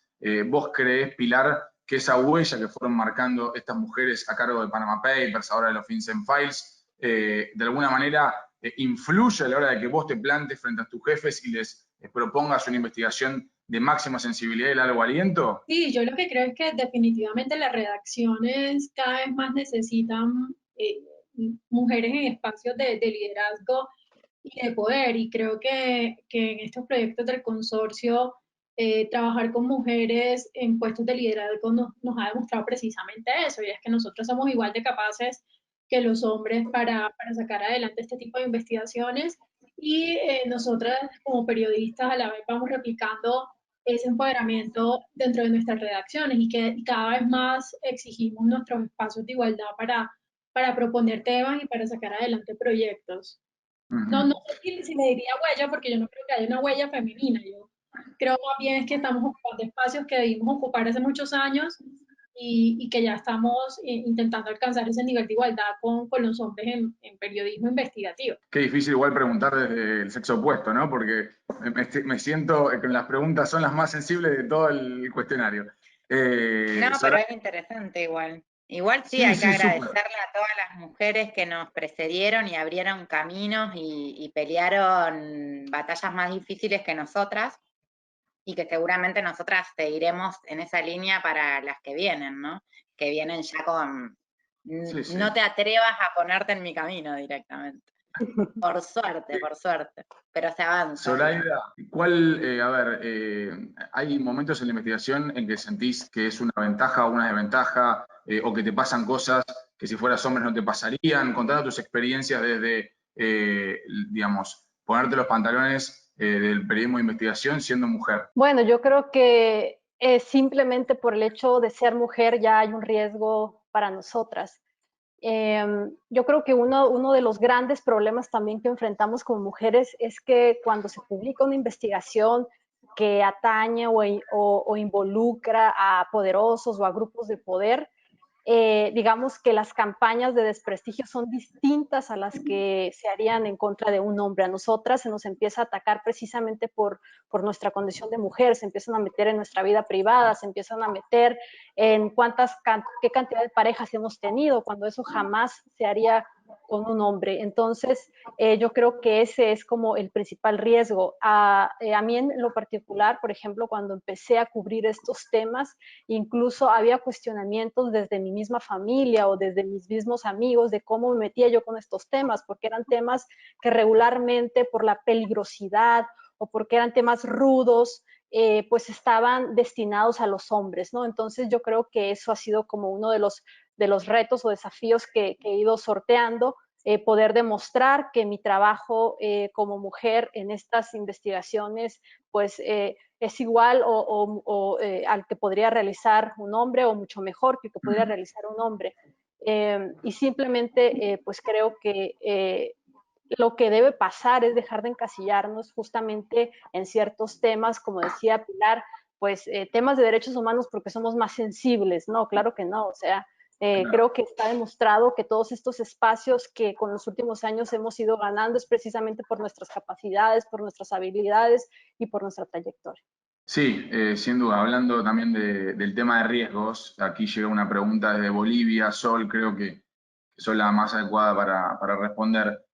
¿Vos creés, Pilar, que esa huella que fueron marcando estas mujeres a cargo de Panama Papers, ahora de los FinCEN Files, de alguna manera influye a la hora de que vos te plantes frente a tus jefes y les propongas una investigación de máxima sensibilidad y largo aliento? Sí, yo lo que creo es que definitivamente las redacciones cada vez más necesitan mujeres en espacios de liderazgo y de poder. Y creo que en estos proyectos del consorcio, trabajar con mujeres en puestos de liderazgo nos ha demostrado precisamente eso, y es que nosotros somos igual de capaces que los hombres para sacar adelante este tipo de investigaciones. Y nosotras como periodistas a la vez vamos replicando ese empoderamiento dentro de nuestras redacciones y cada vez más exigimos nuestros espacios de igualdad para proponer temas y para sacar adelante proyectos. No, no sé si le diría huella, porque yo no creo que haya una huella femenina. Yo creo más bien es que estamos ocupando espacios que debimos ocupar hace muchos años y que ya estamos intentando alcanzar ese nivel de igualdad con los hombres en periodismo investigativo. Qué difícil igual preguntar desde el sexo opuesto, ¿no? Porque me siento que las preguntas son las más sensibles de todo el cuestionario. No, pero Soraya, es interesante igual. Igual sí, sí, hay que sí, súper. agradecerle a todas las mujeres que nos precedieron y abrieron caminos y pelearon batallas más difíciles que nosotras, y que seguramente nosotras seguiremos en esa línea para las que vienen, ¿no? Que vienen ya con, Sí, sí. no te atrevas a ponerte en mi camino directamente. Por suerte, pero se avanza. Zoraida, ¿cuál, a ver, hay momentos en la investigación en que sentís que es una ventaja o una desventaja, o que te pasan cosas que si fueras hombre no te pasarían? Contando tus experiencias desde, digamos, ponerte los pantalones del periodismo de investigación siendo mujer. Bueno, yo creo que simplemente por el hecho de ser mujer ya hay un riesgo para nosotras. Yo creo que uno de los grandes problemas también que enfrentamos como mujeres es que cuando se publica una investigación que atañe o involucra a poderosos o a grupos de poder, digamos que las campañas de desprestigio son distintas a las que se harían en contra de un hombre. A nosotras se nos empieza a atacar precisamente por nuestra condición de mujer, se empiezan a meter en nuestra vida privada, se empiezan a meter en qué cantidad de parejas hemos tenido, cuando eso jamás se haría con un hombre. Entonces, yo creo que ese es como el principal riesgo. A mí en lo particular, por ejemplo, cuando empecé a cubrir estos temas, incluso había cuestionamientos desde mi misma familia o desde mis mismos amigos de cómo me metía yo con estos temas, porque eran temas que regularmente por la peligrosidad o porque eran temas rudos, pues estaban destinados a los hombres, ¿no? Entonces yo creo que eso ha sido como uno de los retos o desafíos que he ido sorteando, poder demostrar que mi trabajo como mujer en estas investigaciones, pues es igual al que podría realizar un hombre o mucho mejor que el que podría realizar un hombre. Y simplemente, pues creo que lo que debe pasar es dejar de encasillarnos justamente en ciertos temas, como decía Pilar, pues temas de derechos humanos porque somos más sensibles, no, claro que no, o sea, creo que está demostrado que todos estos espacios que con los últimos años hemos ido ganando es precisamente por nuestras capacidades, por nuestras habilidades y por nuestra trayectoria. Sí, sin duda. Hablando también del tema de riesgos, aquí llega una pregunta desde Bolivia. Sol, creo que soy la más adecuada para responder,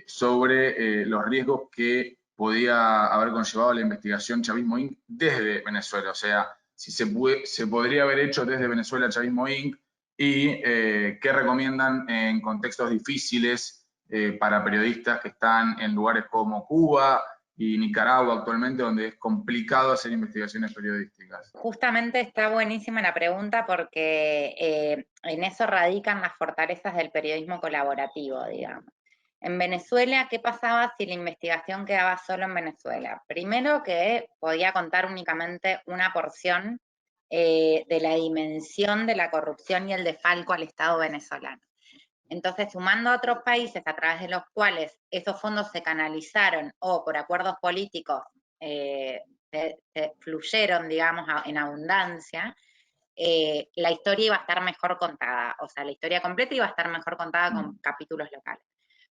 sobre los riesgos que podía haber conllevado la investigación Chavismo Inc. desde Venezuela. O sea, si se podría haber hecho desde Venezuela Chavismo Inc. y qué recomiendan en contextos difíciles para periodistas que están en lugares como Cuba, y Nicaragua actualmente, donde es complicado hacer investigaciones periodísticas? Justamente está buenísima la pregunta porque en eso radican las fortalezas del periodismo colaborativo, digamos. En Venezuela, ¿qué pasaba si la investigación quedaba solo en Venezuela? Primero que podía contar únicamente una porción de la dimensión de la corrupción y el desfalco al Estado venezolano. Entonces, sumando a otros países a través de los cuales esos fondos se canalizaron o por acuerdos políticos se fluyeron, digamos, en abundancia, la historia iba a estar mejor contada. O sea, la historia completa iba a estar mejor contada con capítulos locales.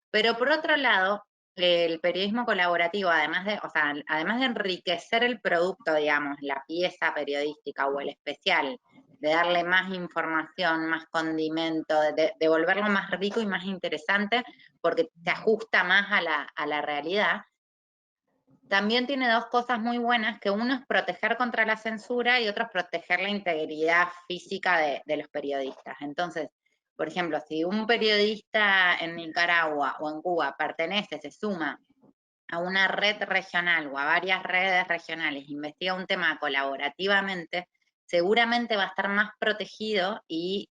Pero por otro lado, el periodismo colaborativo, además de enriquecer el producto, digamos, la pieza periodística o el especial, de darle más información, más condimento, de volverlo más rico y más interesante, porque se ajusta más a la realidad, también tiene dos cosas muy buenas, que uno es proteger contra la censura y otro es proteger la integridad física de los periodistas. Entonces, por ejemplo, si un periodista en Nicaragua o en Cuba se suma a una red regional o a varias redes regionales, investiga un tema colaborativamente, seguramente va a estar más protegido y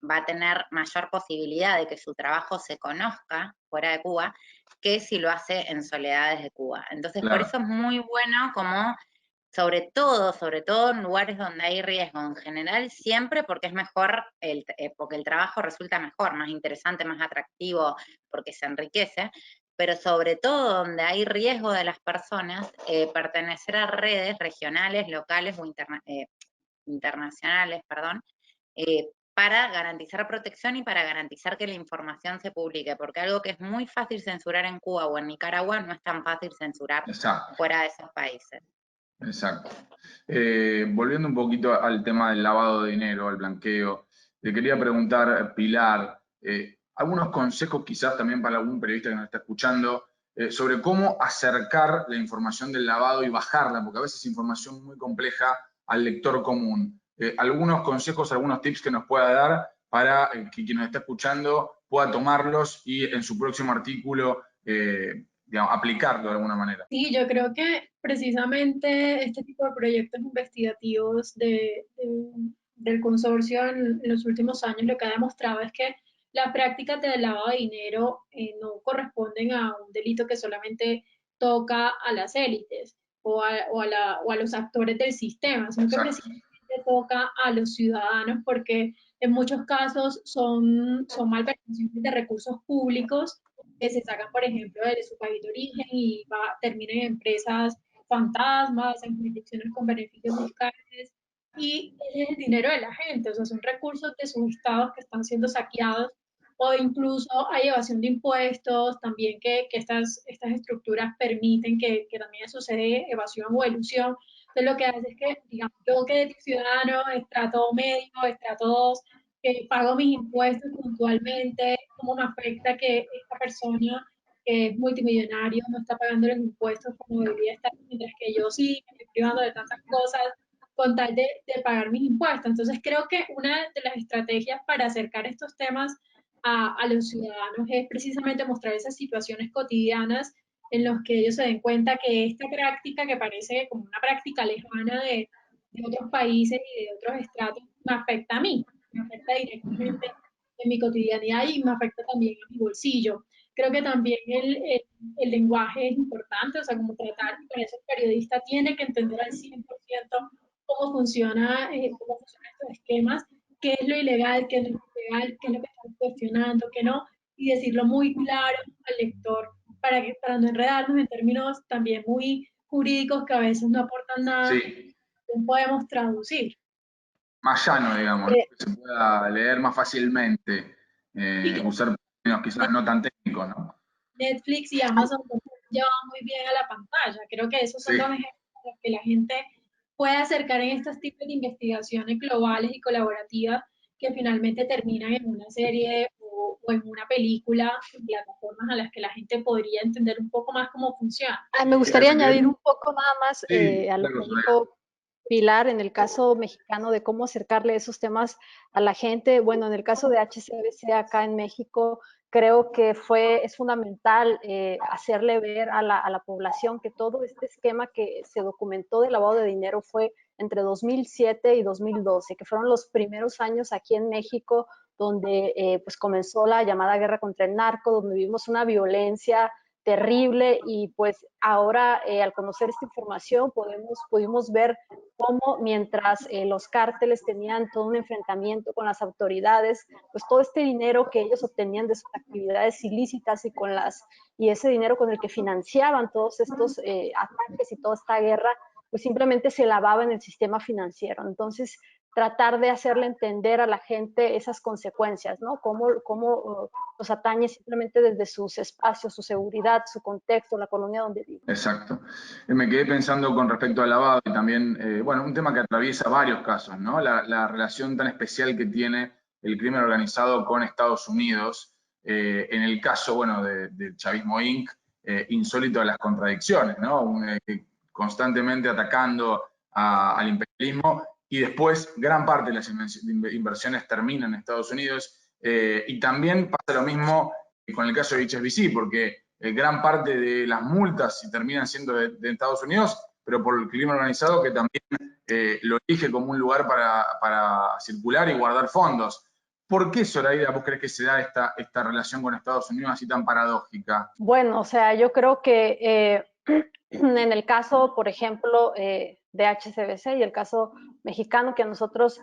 va a tener mayor posibilidad de que su trabajo se conozca fuera de Cuba que si lo hace en soledad desde Cuba. Entonces, Claro. por eso es muy bueno como, sobre todo en lugares donde hay riesgo en general, siempre porque es mejor, porque el trabajo resulta mejor, más interesante, más atractivo, porque se enriquece, pero sobre todo donde hay riesgo de las personas, pertenecer a redes regionales, locales o internacionales, perdón, para garantizar protección y para garantizar que la información se publique, porque algo que es muy fácil censurar en Cuba o en Nicaragua no es tan fácil censurar fuera de esos países. Exacto. Volviendo un poquito al tema del lavado de dinero, al blanqueo, te quería preguntar, Pilar, algunos consejos quizás también para algún periodista que nos está escuchando, sobre cómo acercar la información del lavado y bajarla, porque a veces es información muy compleja al lector común. Algunos consejos, algunos tips que nos pueda dar para que quien nos está escuchando pueda tomarlos y en su próximo artículo digamos, aplicarlo de alguna manera. Sí, yo creo que precisamente este tipo de proyectos investigativos del consorcio en los últimos años lo que ha demostrado es que las prácticas de lavado de dinero no corresponden a un delito que solamente toca a las élites o a los actores del sistema, sino que precisamente toca a los ciudadanos porque en muchos casos son malversaciones de recursos públicos que se sacan, por ejemplo, de su país de origen y terminan en empresas fantasmas, en jurisdicciones con beneficios fiscales, y ese es el dinero de la gente, o sea, son recursos de sus estados que están siendo saqueados, o incluso hay evasión de impuestos, también que estas estructuras permiten que también sucede evasión o elusión. Entonces lo que hace es que, digamos, yo que de ciudadano, estrato medio, estrato 2, que pago mis impuestos puntualmente, cómo me afecta que esta persona que es multimillonario no está pagando los impuestos como debería estar, mientras que yo sí me estoy privando de tantas cosas con tal de pagar mis impuestos. Entonces creo que una de las estrategias para acercar estos temas a los ciudadanos es precisamente mostrar esas situaciones cotidianas en los que ellos se den cuenta que esta práctica, que parece como una práctica lejana de otros países y de otros estratos, me afecta a mí, me afecta directamente en mi cotidianidad y me afecta también a mi bolsillo. Creo que también el lenguaje es importante, o sea, como tratar, para ese periodista tiene que entender al 100% cómo funcionan estos esquemas, qué es lo ilegal, qué es lo ilegal, qué es lo que están cuestionando, qué no, y decirlo muy claro al lector para no enredarnos en términos también muy jurídicos que a veces no aportan nada, Sí. podemos traducir. Más llano, digamos, ¿no? Que se pueda leer más fácilmente, usar términos quizás no tan técnicos, ¿no? Netflix y Amazon llevan muy bien a la pantalla. Creo que esos son dos ejemplos en los que la gente puede acercar en estos tipos de investigaciones globales y colaborativas que finalmente terminan en una serie o en una película en plataformas a las que la gente podría entender un poco más cómo funciona. Me gustaría añadir un poco nada más a lo claro, que dijo Pilar en el caso mexicano de cómo acercarle esos temas a la gente. Bueno, en el caso de HCBC acá en México, creo que es fundamental hacerle ver a la población que todo este esquema que se documentó de lavado de dinero fue entre 2007 y 2012, que fueron los primeros años aquí en México donde pues comenzó la llamada guerra contra el narco, donde vivimos una violencia terrible y pues ahora al conocer esta información pudimos ver cómo mientras los cárteles tenían todo un enfrentamiento con las autoridades, pues todo este dinero que ellos obtenían de sus actividades ilícitas y ese dinero con el que financiaban todos estos ataques y toda esta guerra, pues simplemente se lavaba en el sistema financiero. Entonces, tratar de hacerle entender a la gente esas consecuencias, ¿no? Cómo los atañe simplemente desde sus espacios, su seguridad, su contexto, la colonia donde viven. Exacto. Me quedé pensando con respecto al lavado y también, bueno, un tema que atraviesa varios casos, ¿no? La relación tan especial que tiene el crimen organizado con Estados Unidos. En el caso, bueno, del Chavismo Inc., insólito a las contradicciones, ¿no? Constantemente atacando al imperialismo y después gran parte de las inversiones terminan en Estados Unidos. Y también pasa lo mismo con el caso de HSBC, porque gran parte de las multas terminan siendo de Estados Unidos, pero por el crimen organizado que también lo elige como un lugar para circular y guardar fondos. ¿Por qué, Zoraida, vos crees que se da esta relación con Estados Unidos así tan paradójica? Bueno, o sea, yo creo que en el caso, por ejemplo, de HSBC y el caso mexicano, que a nosotros,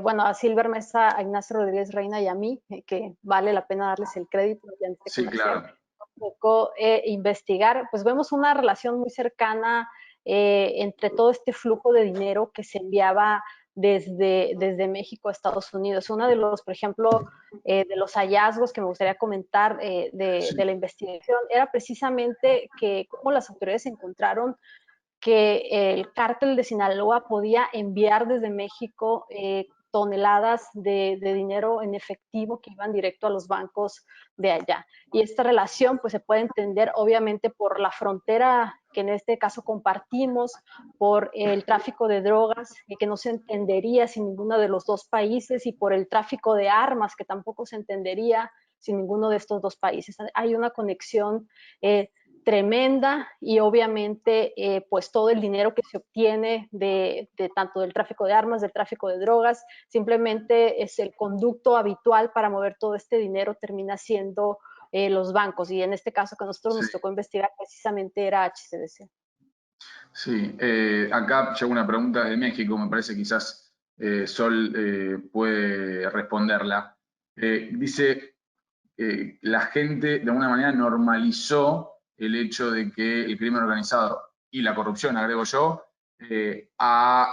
bueno, a Silver Mesa, a Ignacio Rodríguez Reina y a mí, que vale la pena darles el crédito de este Sí, comercial, claro. tocó investigar, pues vemos una relación muy cercana entre todo este flujo de dinero que se enviaba desde México a Estados Unidos. Uno de los, por ejemplo, de los hallazgos que me gustaría comentar de la investigación era precisamente que cómo las autoridades encontraron que el cártel de Sinaloa podía enviar desde México toneladas de dinero en efectivo que iban directo a los bancos de allá. Y esta relación pues se puede entender obviamente por la frontera que en este caso compartimos, por el tráfico de drogas que no se entendería sin ninguno de los dos países y por el tráfico de armas que tampoco se entendería sin ninguno de estos dos países. Hay una conexión tremenda y obviamente pues todo el dinero que se obtiene de tanto del tráfico de armas, del tráfico de drogas, simplemente es el conducto habitual para mover todo este dinero, termina siendo los bancos y en este caso que a nosotros nos tocó investigar precisamente era HSBC. Sí, acá llega una pregunta de México, me parece quizás Sol puede responderla. Dice, la gente de alguna manera normalizó el hecho de que el crimen organizado y la corrupción, agrego yo,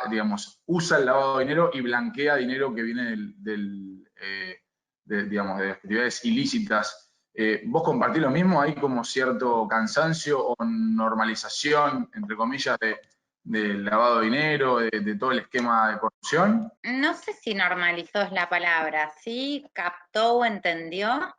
digamos, usa el lavado de dinero y blanquea dinero que viene digamos, de actividades ilícitas. ¿Vos compartís lo mismo? ¿Hay como cierto cansancio o normalización, entre comillas, del lavado de dinero, de todo el esquema de corrupción? No sé si normalizó es la palabra, sí captó o entendió.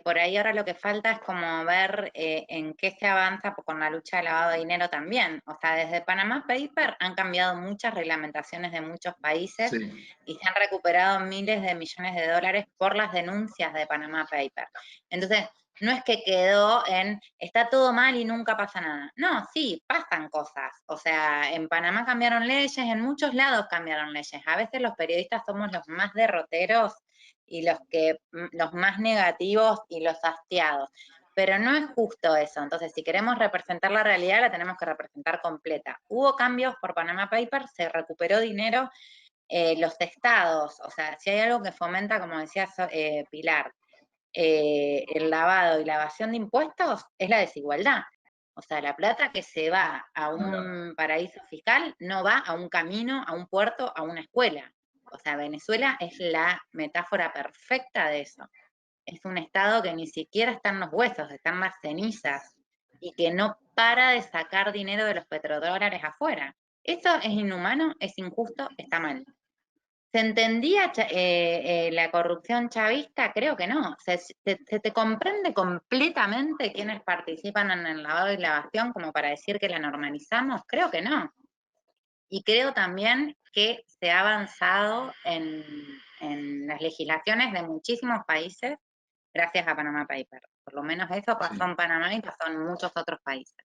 Por ahí ahora lo que falta es como ver en qué se avanza con la lucha de lavado de dinero también. O sea, desde Panama Paper han cambiado muchas reglamentaciones de muchos países y se han recuperado miles de millones de dólares por las denuncias de Panama Paper. Entonces, no es que quedó en, está todo mal y nunca pasa nada. No, sí, pasan cosas. O sea, en Panamá cambiaron leyes, en muchos lados cambiaron leyes. A veces los periodistas somos los más derroteros y los más negativos y los hastiados. Pero no es justo eso. Entonces, si queremos representar la realidad, la tenemos que representar completa. Hubo cambios por Panama Papers, se recuperó dinero, los estados, o sea, si hay algo que fomenta, como decía Pilar, el lavado y la evasión de impuestos es la desigualdad. O sea, la plata que se va a un paraíso fiscal no va a un camino, a un puerto, a una escuela. O sea, Venezuela es la metáfora perfecta de eso. Es un estado que ni siquiera está en los huesos, están en las cenizas y que no para de sacar dinero de los petrodólares afuera. Eso es inhumano, es injusto, está mal. ¿Se entendía la corrupción chavista? Creo que no. ¿Se te comprende completamente quiénes participan en el lavado y la evasión como para decir que la normalizamos? Creo que no. Y creo también que se ha avanzado en las legislaciones de muchísimos países, gracias a Panama Papers. Por lo menos eso pasó en Panamá y pasó en muchos otros países.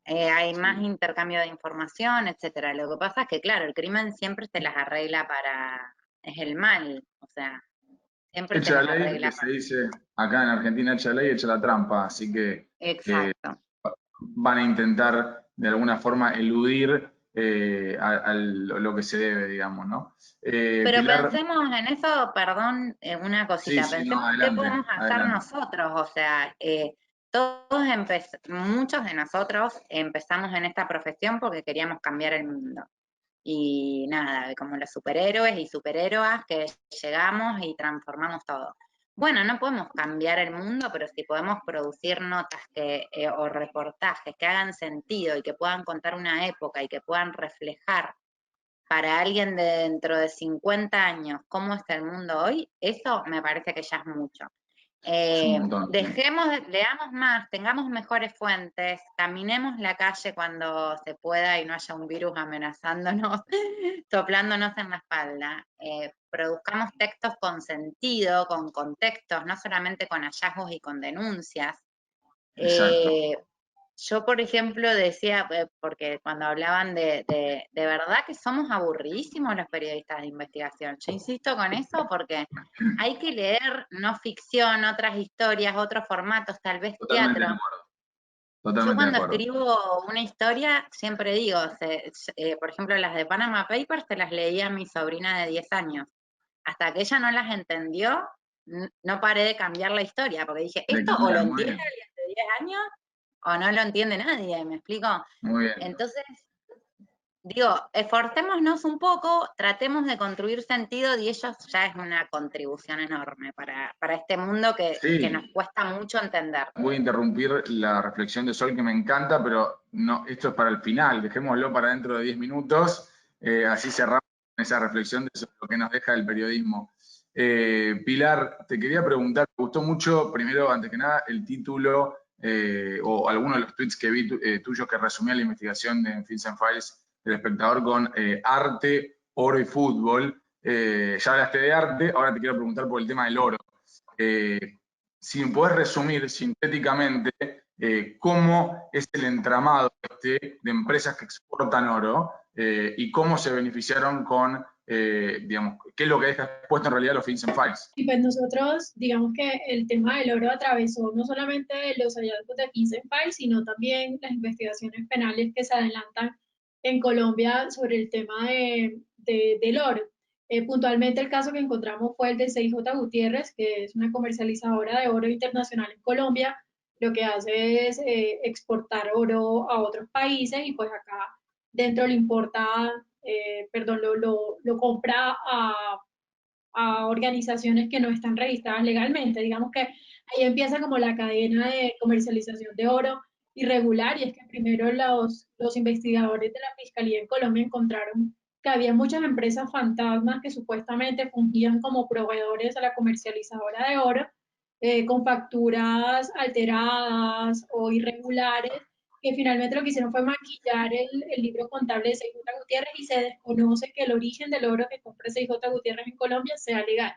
Hay más intercambio de información, etcétera. Lo que pasa es que, claro, el crimen siempre se las arregla es el mal, o sea, siempre se Echa las la ley, arregla que se dice acá en Argentina, echa la ley, echa la trampa, así que Exacto. van a intentar de alguna forma eludir a lo que se debe, digamos, ¿no? Pero Pilar, pensemos en eso, perdón, una cosita, sí, no, pensemos qué adelante, podemos hacer adelante. nosotros, o sea, muchos de nosotros empezamos en esta profesión porque queríamos cambiar el mundo. Y nada, como los superhéroes y superhéroas que llegamos y transformamos todo. Bueno, no podemos cambiar el mundo, pero sí podemos producir notas o reportajes que hagan sentido y que puedan contar una época y que puedan reflejar para alguien de dentro de 50 años cómo está el mundo hoy, eso me parece que ya es mucho. Es un montón. Leamos más, tengamos mejores fuentes, caminemos la calle cuando se pueda y no haya un virus amenazándonos, soplándonos en la espalda. Produzcamos textos con sentido, con contextos, no solamente con hallazgos y con denuncias. Exacto. Yo, por ejemplo, decía, porque cuando hablaban de verdad que somos aburridísimos los periodistas de investigación. Yo insisto con eso porque hay que leer no ficción, otras historias, otros formatos, tal vez Totalmente de teatro. acuerdo. Yo Totalmente de cuando acuerdo. escribo una historia, siempre digo, por ejemplo, las de Panama Papers te las leía a mi sobrina de 10 años. Hasta que ella no las entendió, no paré de cambiar la historia, porque dije, De esto o lo cambiar, muy entiende bien. alguien de 10 años o no lo entiende nadie, ¿me explico? Muy bien. Entonces, digo, esforcémonos un poco, tratemos de construir sentido y ellos ya es una contribución enorme para este mundo que nos cuesta mucho entender. Voy a interrumpir la reflexión de Sol que me encanta, pero no, esto es para el final, dejémoslo para dentro de 10 minutos, así cerramos esa reflexión de lo que nos deja el periodismo. Pilar, te quería preguntar, me gustó mucho, primero, antes que nada, el título o alguno de los tweets que vi tuyos que resumía la investigación de Vincent Files del Espectador con arte, oro y fútbol. Ya hablaste de arte, ahora te quiero preguntar por el tema del oro. Si me podés resumir sintéticamente cómo es el entramado de empresas que exportan oro y cómo se beneficiaron con, digamos, qué es lo que deja expuesto en realidad los Vincent Files. Y pues nosotros, digamos que el tema del oro atravesó no solamente los hallazgos de Vincent Files, sino también las investigaciones penales que se adelantan en Colombia sobre el tema del oro. Puntualmente el caso que encontramos fue el de CIJ Gutiérrez, que es una comercializadora de oro internacional en Colombia. Lo que hace es exportar oro a otros países y pues acá dentro le importa, lo compra a organizaciones que no están registradas legalmente. Digamos que ahí empieza como la cadena de comercialización de oro irregular, y es que primero los investigadores de la Fiscalía en Colombia encontraron que había muchas empresas fantasmas que supuestamente fungían como proveedores a la comercializadora de oro, con facturas alteradas o irregulares, que finalmente lo que hicieron fue maquillar el libro contable de CJ Gutiérrez y se desconoce que el origen del oro que compra CJ Gutiérrez en Colombia sea legal.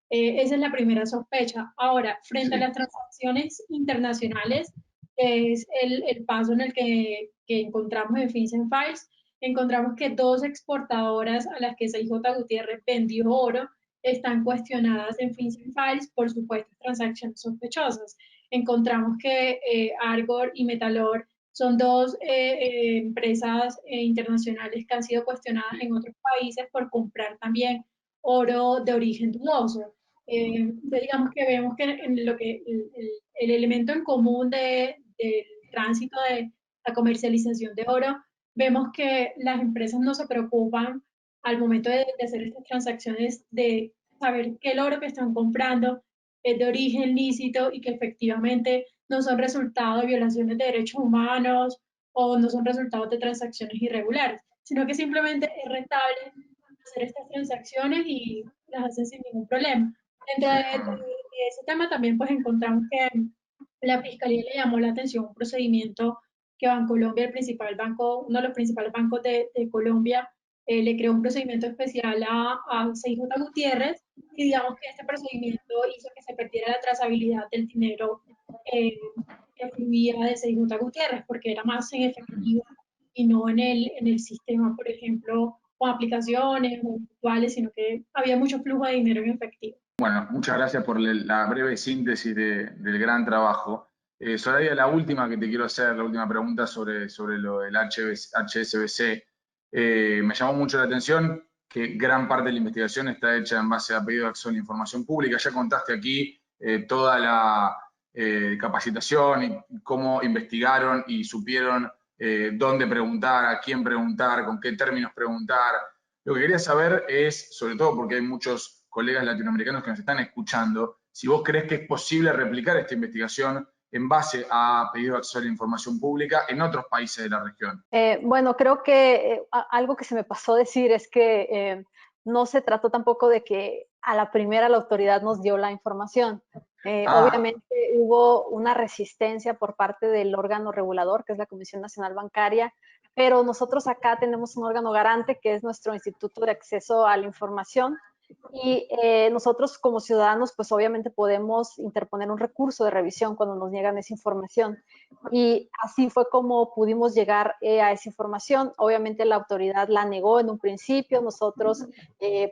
Esa es la primera sospecha. Ahora, frente a las transacciones internacionales, que es el paso en el que encontramos en Vincent Files, encontramos que dos exportadoras a las que CJ Gutiérrez vendió oro están cuestionadas en Vincent Files por supuestas transacciones sospechosas. Encontramos que Argor y Metalor son dos empresas internacionales que han sido cuestionadas en otros países por comprar también oro de origen dudoso. Digamos que vemos que en lo que el elemento en común del tránsito de la comercialización de oro, vemos que las empresas no se preocupan al momento de hacer estas transacciones de saber que el oro que están comprando es de origen lícito y que efectivamente no son resultado de violaciones de derechos humanos o no son resultados de transacciones irregulares, sino que simplemente es rentable hacer estas transacciones y las hacen sin ningún problema. Dentro de ese tema también pues encontramos que la Fiscalía le llamó la atención un procedimiento que Bancolombia, el principal banco, uno de los principales bancos de Colombia, le creó un procedimiento especial a CIJ Gutiérrez y digamos que este procedimiento hizo que se perdiera la trazabilidad del dinero eh, que fluía de Seijuta Gutiérrez, porque era más en efectivo y no en el sistema, por ejemplo, con aplicaciones o virtuales, sino que había mucho flujo de dinero en efectivo. Bueno, muchas gracias por la breve síntesis del gran trabajo. Soraya, la última que te quiero hacer, la última pregunta sobre lo del HSBC. Me llamó mucho la atención que gran parte de la investigación está hecha en base a pedido de acceso a la información pública. Ya contaste aquí toda la capacitación y cómo investigaron y supieron dónde preguntar, a quién preguntar, con qué términos preguntar. Lo que quería saber es, sobre todo porque hay muchos colegas latinoamericanos que nos están escuchando, si vos crees que es posible replicar esta investigación en base a pedido de acceso a la información pública en otros países de la región. Bueno, creo que algo que se me pasó decir es que no se trató tampoco de que a la primera la autoridad nos dio la información. Obviamente hubo una resistencia por parte del órgano regulador, que es la Comisión Nacional Bancaria, pero nosotros acá tenemos un órgano garante, que es nuestro Instituto de Acceso a la Información, y nosotros como ciudadanos, pues obviamente podemos interponer un recurso de revisión cuando nos niegan esa información. Y así fue como pudimos llegar a esa información. Obviamente la autoridad la negó en un principio, nosotros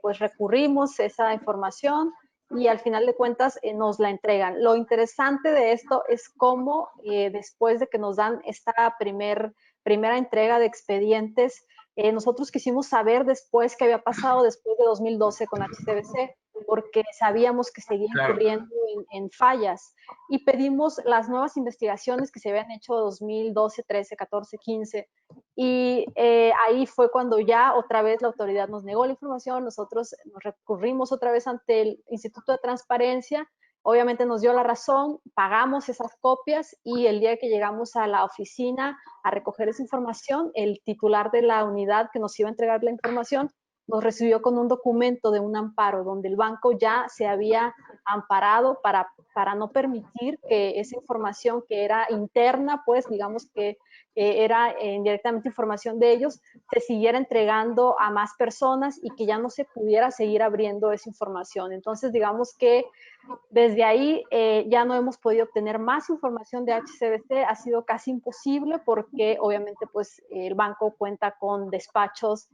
pues recurrimos esa información y al final de cuentas nos la entregan. Lo interesante de esto es cómo después de que nos dan esta primera entrega de expedientes, nosotros quisimos saber después qué había pasado después de 2012 con HSBC, porque sabíamos que seguía incurriendo en fallas y pedimos las nuevas investigaciones que se habían hecho 2012, 13, 14, 15 y ahí fue cuando ya otra vez la autoridad nos negó la información, nosotros nos recurrimos otra vez ante el Instituto de Transparencia, obviamente nos dio la razón, pagamos esas copias y el día que llegamos a la oficina a recoger esa información, el titular de la unidad que nos iba a entregar la información nos recibió con un documento de un amparo donde el banco ya se había amparado para no permitir que esa información que era interna, pues digamos que era indirectamente información de ellos, se siguiera entregando a más personas y que ya no se pudiera seguir abriendo esa información. Entonces, digamos que desde ahí ya no hemos podido obtener más información de HSBC, ha sido casi imposible porque obviamente pues el banco cuenta con despachos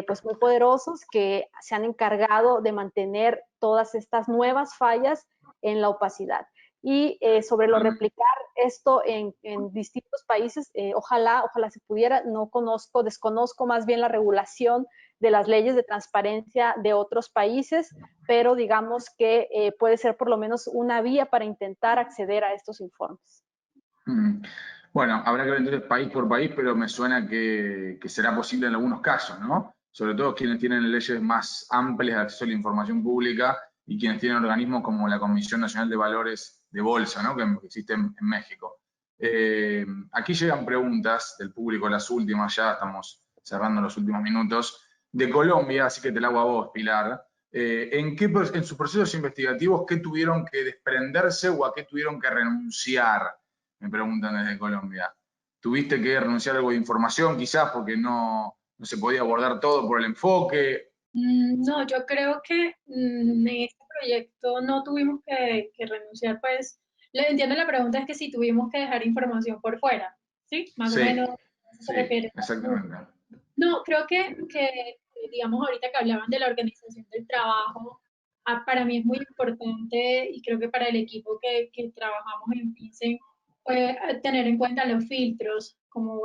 pues muy poderosos que se han encargado de mantener todas estas nuevas fallas en la opacidad. Y sobre lo replicar esto en distintos países, ojalá se pudiera, no conozco, desconozco más bien la regulación de las leyes de transparencia de otros países, pero digamos que puede ser por lo menos una vía para intentar acceder a estos informes. Bueno, habrá que ver entonces país por país, pero me suena que será posible en algunos casos, ¿no? Sobre todo quienes tienen leyes más amplias de acceso a la información pública y quienes tienen organismos como la Comisión Nacional de Valores de Bolsa, ¿no? Que existe en México. Aquí llegan preguntas del público, las últimas, ya estamos cerrando los últimos minutos, de Colombia, así que te la hago a vos, Pilar. ¿En sus procesos investigativos qué tuvieron que desprenderse o a qué tuvieron que renunciar? Me preguntan desde Colombia. ¿Tuviste que renunciar a algo de información quizás porque no se podía abordar todo por el enfoque? No, yo creo que en este proyecto no tuvimos que renunciar, pues, entiendo la pregunta es que si tuvimos que dejar información por fuera, ¿sí? Más o menos a eso se refiere. Exactamente. No, creo que, digamos, ahorita que hablaban de la organización del trabajo, para mí es muy importante y creo que para el equipo que trabajamos en FinCEN fue tener en cuenta los filtros, como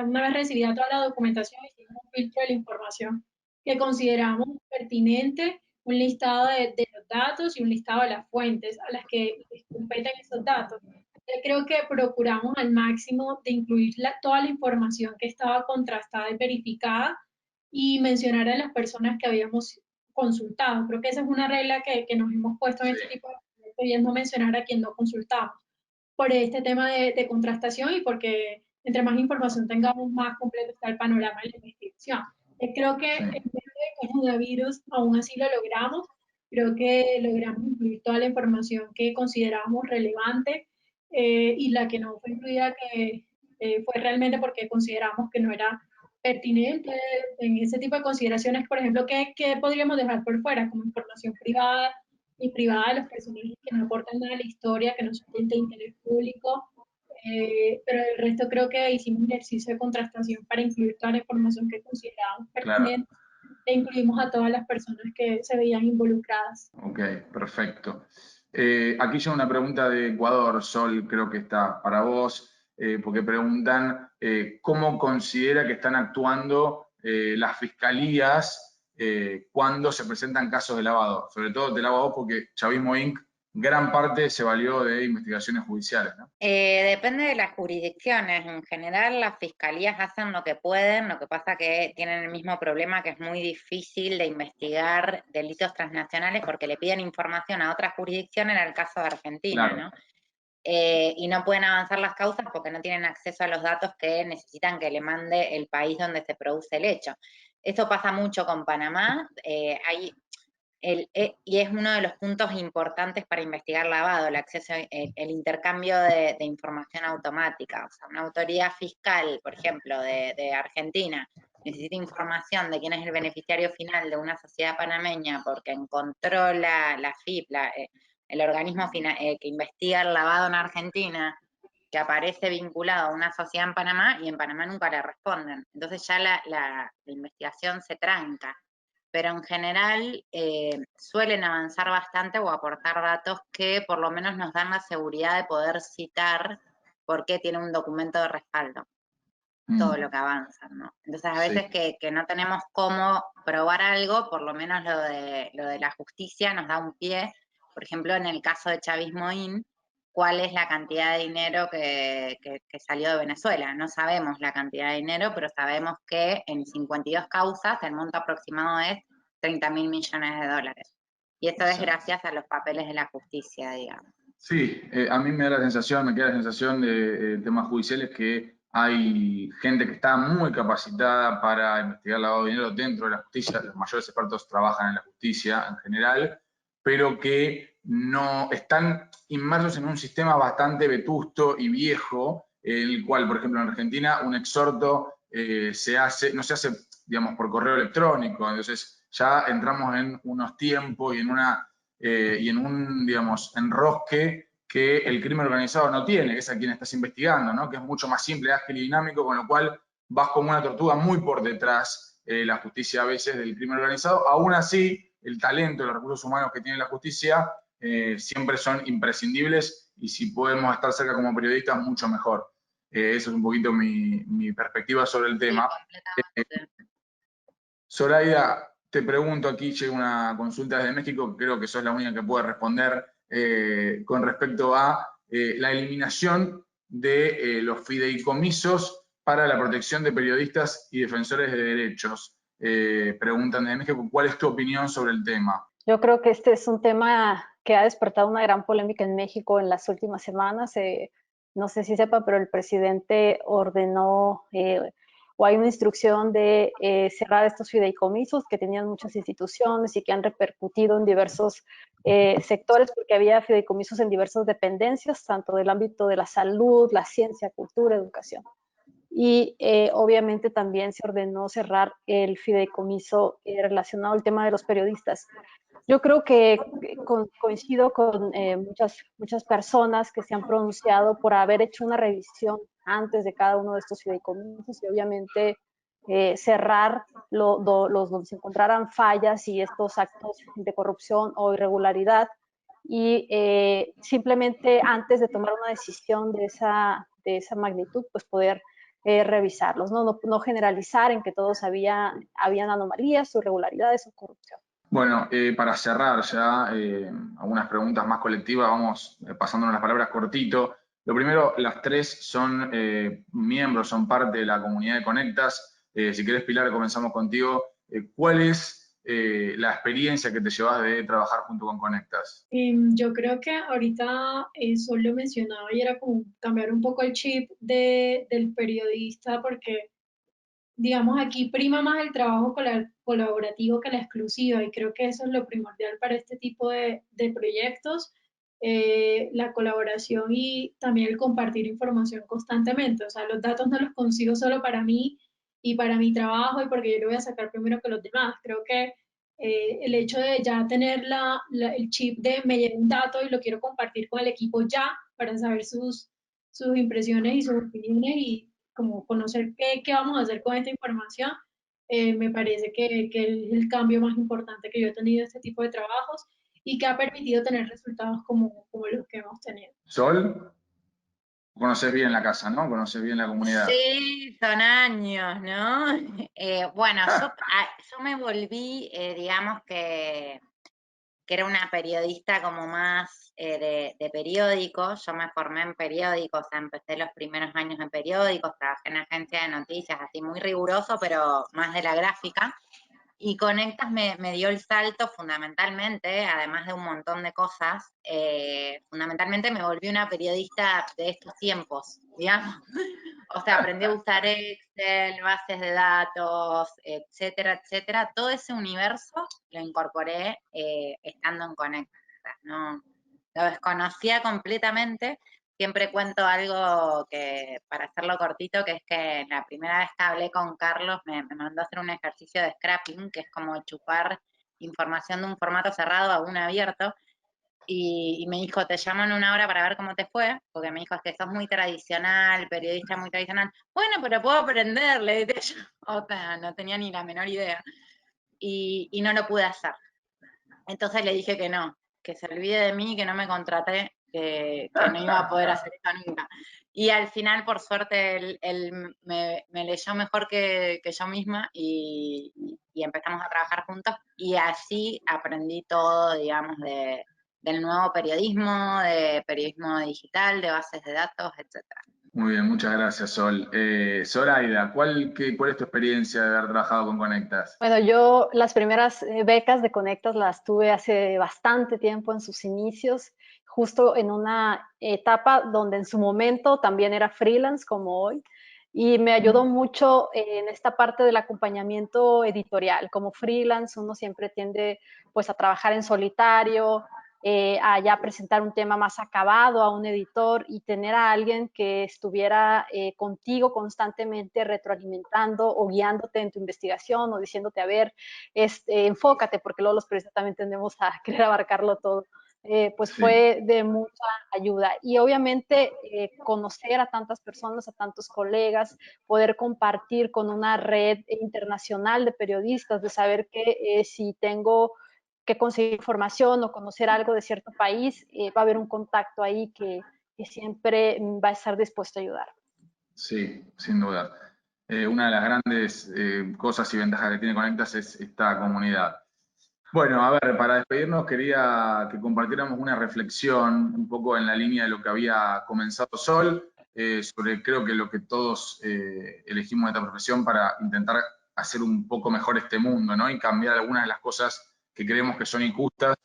una vez recibida toda la documentación, hicimos un filtro de la información que consideramos pertinente, un listado de los datos y un listado de las fuentes a las que les competen esos datos. Creo que procuramos al máximo de incluir toda la información que estaba contrastada y verificada y mencionar a las personas que habíamos consultado. Creo que esa es una regla que nos hemos puesto en este tipo de proyectos y es no mencionar a quien no consultamos por este tema de contrastación y porque entre más información tengamos, más completo está el panorama de la investigación. Creo que en este coronavirus aún así lo logramos. Creo que logramos incluir toda la información que considerábamos relevante y la que no fue incluida que fue realmente porque consideramos que no era pertinente en ese tipo de consideraciones. Por ejemplo, ¿qué podríamos dejar por fuera como información privada y privada de los personajes que no aportan nada a la historia, que no son de interés público? Pero el resto creo que hicimos un ejercicio de contrastación para incluir toda la información que considerábamos Claro. pertinente e incluimos a todas las personas que se veían involucradas. Ok, perfecto. Aquí llega una pregunta de Ecuador, Sol, creo que está para vos, porque preguntan cómo considera que están actuando las fiscalías cuando se presentan casos de lavado. Sobre todo te lavo a vos porque Chavismo Inc. gran parte se valió de investigaciones judiciales, ¿no? Depende de las jurisdicciones. En general, las fiscalías hacen lo que pueden, lo que pasa que tienen el mismo problema, que es muy difícil de investigar delitos transnacionales porque le piden información a otras jurisdicciones, en el caso de Argentina, Claro. ¿no? Y no pueden avanzar las causas porque no tienen acceso a los datos que necesitan que le mande el país donde se produce el hecho. Eso pasa mucho con Panamá. Y es uno de los puntos importantes para investigar lavado, el acceso, el intercambio de información automática. O sea, una autoridad fiscal, por ejemplo, de Argentina, necesita información de quién es el beneficiario final de una sociedad panameña porque encontró la FIP, el organismo que investiga el lavado en Argentina, que aparece vinculado a una sociedad en Panamá, y en Panamá nunca le responden. Entonces ya la investigación se tranca. Pero en general suelen avanzar bastante o aportar datos que por lo menos nos dan la seguridad de poder citar porque tiene un documento de respaldo todo lo que avanzan, ¿no? Entonces a veces que no tenemos cómo probar algo, por lo menos lo de la justicia nos da un pie. Por ejemplo, en el caso de Chavismo IN, ¿cuál es la cantidad de dinero que salió de Venezuela? No sabemos la cantidad de dinero, pero sabemos que en 52 causas el monto aproximado es 30.000 millones de dólares. Y esto es gracias a los papeles de la justicia, digamos. Sí, a mí me da la sensación, me queda la sensación de temas judiciales que hay gente que está muy capacitada para investigar lavado de dinero dentro de la justicia, los mayores expertos trabajan en la justicia en general, pero que no están inmersos en un sistema bastante vetusto y viejo, el cual, por ejemplo, en Argentina un exhorto no se hace, digamos, por correo electrónico, entonces ya entramos en unos tiempos y en un, digamos, enrosque que el crimen organizado no tiene, que es a quien estás investigando, ¿no? Que es mucho más simple, ágil y dinámico, con lo cual vas como una tortuga muy por detrás, la justicia a veces, del crimen organizado. Aún así, el talento, los recursos humanos que tiene la justicia siempre son imprescindibles, y si podemos estar cerca como periodistas, mucho mejor. Eso es un poquito mi perspectiva sobre el tema. Zoraida, te pregunto, aquí llega una consulta desde México, que creo que sos la única que puede responder con respecto a la eliminación de los fideicomisos para la protección de periodistas y defensores de derechos. Preguntan desde México, ¿cuál es tu opinión sobre el tema? Yo creo que este es un tema que ha despertado una gran polémica en México en las últimas semanas. No sé si sepa, pero el presidente ordenó o hay una instrucción de cerrar estos fideicomisos que tenían muchas instituciones y que han repercutido en diversos sectores, porque había fideicomisos en diversas dependencias, tanto del ámbito de la salud, la ciencia, cultura, educación. Y obviamente también se ordenó cerrar el fideicomiso relacionado al tema de los periodistas. Yo creo que coincido con muchas personas que se han pronunciado por haber hecho una revisión antes de cada uno de estos fideicomisos y obviamente cerrar los donde se encontraran fallas y estos actos de corrupción o irregularidad, y simplemente antes de tomar una decisión de esa magnitud, pues poder revisarlos, no generalizar en que todos habían anomalías o irregularidades o corrupción. Bueno, para cerrar ya algunas preguntas más colectivas, vamos pasándonos las palabras cortito. Lo primero, las tres son miembros, son parte de la comunidad de Conectas. Si querés, Pilar, comenzamos contigo. ¿Cuál es la experiencia que te llevas de trabajar junto con Conectas? Yo creo que ahorita Sol lo mencionaba y era como cambiar un poco el chip del periodista, porque digamos, aquí prima más el trabajo colaborativo que la exclusiva, y creo que eso es lo primordial para este tipo de proyectos, la colaboración y también el compartir información constantemente. O sea, los datos no los consigo solo para mí, y para mi trabajo y porque yo lo voy a sacar primero que los demás. Creo que el hecho de ya tener el chip de me llega un dato y lo quiero compartir con el equipo ya para saber sus impresiones y sus opiniones y como conocer qué vamos a hacer con esta información, me parece que es el cambio más importante que yo he tenido en este tipo de trabajos y que ha permitido tener resultados como los que hemos tenido. Sol, conoces bien la casa, ¿no? Conoces bien la comunidad. Sí, son años, ¿no? Bueno, yo me volví, digamos que era una periodista como más de periódicos. Yo me formé en periódicos, o sea, empecé los primeros años en periódicos, trabajé en agencia de noticias, así muy riguroso, pero más de la gráfica. Y Conectas me dio el salto fundamentalmente, además de un montón de cosas, fundamentalmente me volví una periodista de estos tiempos, digamos. O sea, aprendí a usar Excel, bases de datos, etcétera, etcétera. Todo ese universo lo incorporé estando en Conectas, ¿no? Lo desconocía completamente. Siempre cuento algo que, para hacerlo cortito, que es que la primera vez que hablé con Carlos me mandó a hacer un ejercicio de scrapping, que es como chupar información de un formato cerrado a un abierto, y me dijo, te llamo en 1 hora para ver cómo te fue, porque me dijo, es que sos muy tradicional, periodista muy tradicional. Bueno, pero puedo aprender, le dije yo. O sea, no tenía ni la menor idea. Y no lo pude hacer. Entonces le dije que no, que se olvide de mí, que no me contraté, que no iba a poder hacer eso nunca. Y al final, por suerte, él me leyó mejor que yo misma y empezamos a trabajar juntos. Y así aprendí todo, digamos, del nuevo periodismo, de periodismo digital, de bases de datos, etcétera. Muy bien, muchas gracias, Sol. Zoraida, ¿cuál es tu experiencia de haber trabajado con Conectas? Bueno, yo las primeras becas de Conectas las tuve hace bastante tiempo en sus inicios, justo en una etapa donde en su momento también era freelance como hoy, y me ayudó mucho en esta parte del acompañamiento editorial. Como freelance uno siempre tiende pues a trabajar en solitario, a ya presentar un tema más acabado a un editor y tener a alguien que estuviera contigo constantemente retroalimentando o guiándote en tu investigación o diciéndote, a ver, enfócate, porque luego los periodistas también tendemos a querer abarcarlo todo. Pues Sí. fue de mucha ayuda. Y obviamente conocer a tantas personas, a tantos colegas, poder compartir con una red internacional de periodistas, de saber que si tengo que conseguir información o conocer algo de cierto país, va a haber un contacto ahí que siempre va a estar dispuesto a ayudar. Sí, sin duda. Una de las grandes cosas y ventajas que tiene Conectas es esta comunidad. Bueno, a ver, para despedirnos quería que compartiéramos una reflexión un poco en la línea de lo que había comenzado Sol, sobre creo que lo que todos elegimos de esta profesión para intentar hacer un poco mejor este mundo, ¿no? Y cambiar algunas de las cosas que creemos que son injustas.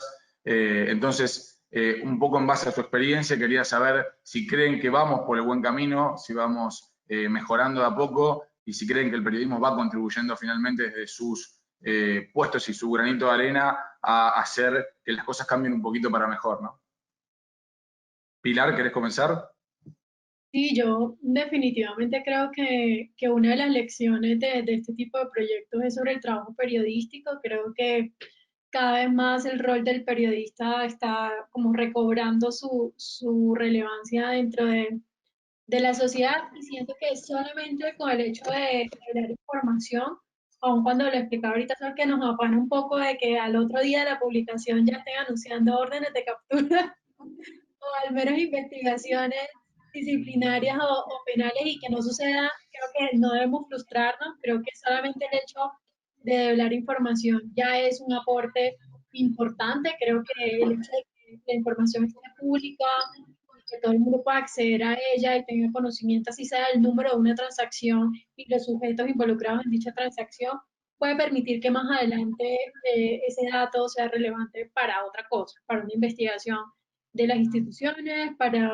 Entonces, un poco en base a su experiencia, quería saber si creen que vamos por el buen camino, si vamos mejorando de a poco y si creen que el periodismo va contribuyendo finalmente desde sus puestos y su granito de arena a hacer que las cosas cambien un poquito para mejor, ¿no? Pilar, ¿querés comenzar? Sí, yo definitivamente creo que una de las lecciones de este tipo de proyectos es sobre el trabajo periodístico. Creo que cada vez más el rol del periodista está como recobrando su relevancia dentro de la sociedad y siento que solamente con el hecho de dar información, aun cuando lo explicaba ahorita, es que nos apana un poco de que al otro día de la publicación ya estén anunciando órdenes de captura o al menos investigaciones disciplinarias o penales y que no suceda, creo que no debemos frustrarnos, creo que solamente el hecho de hablar información ya es un aporte importante, creo que el hecho de que la información esté pública y que todo el mundo pueda acceder a ella y tenga conocimiento, así sea el número de una transacción y los sujetos involucrados en dicha transacción, puede permitir que más adelante ese dato sea relevante para otra cosa, para una investigación de las instituciones, para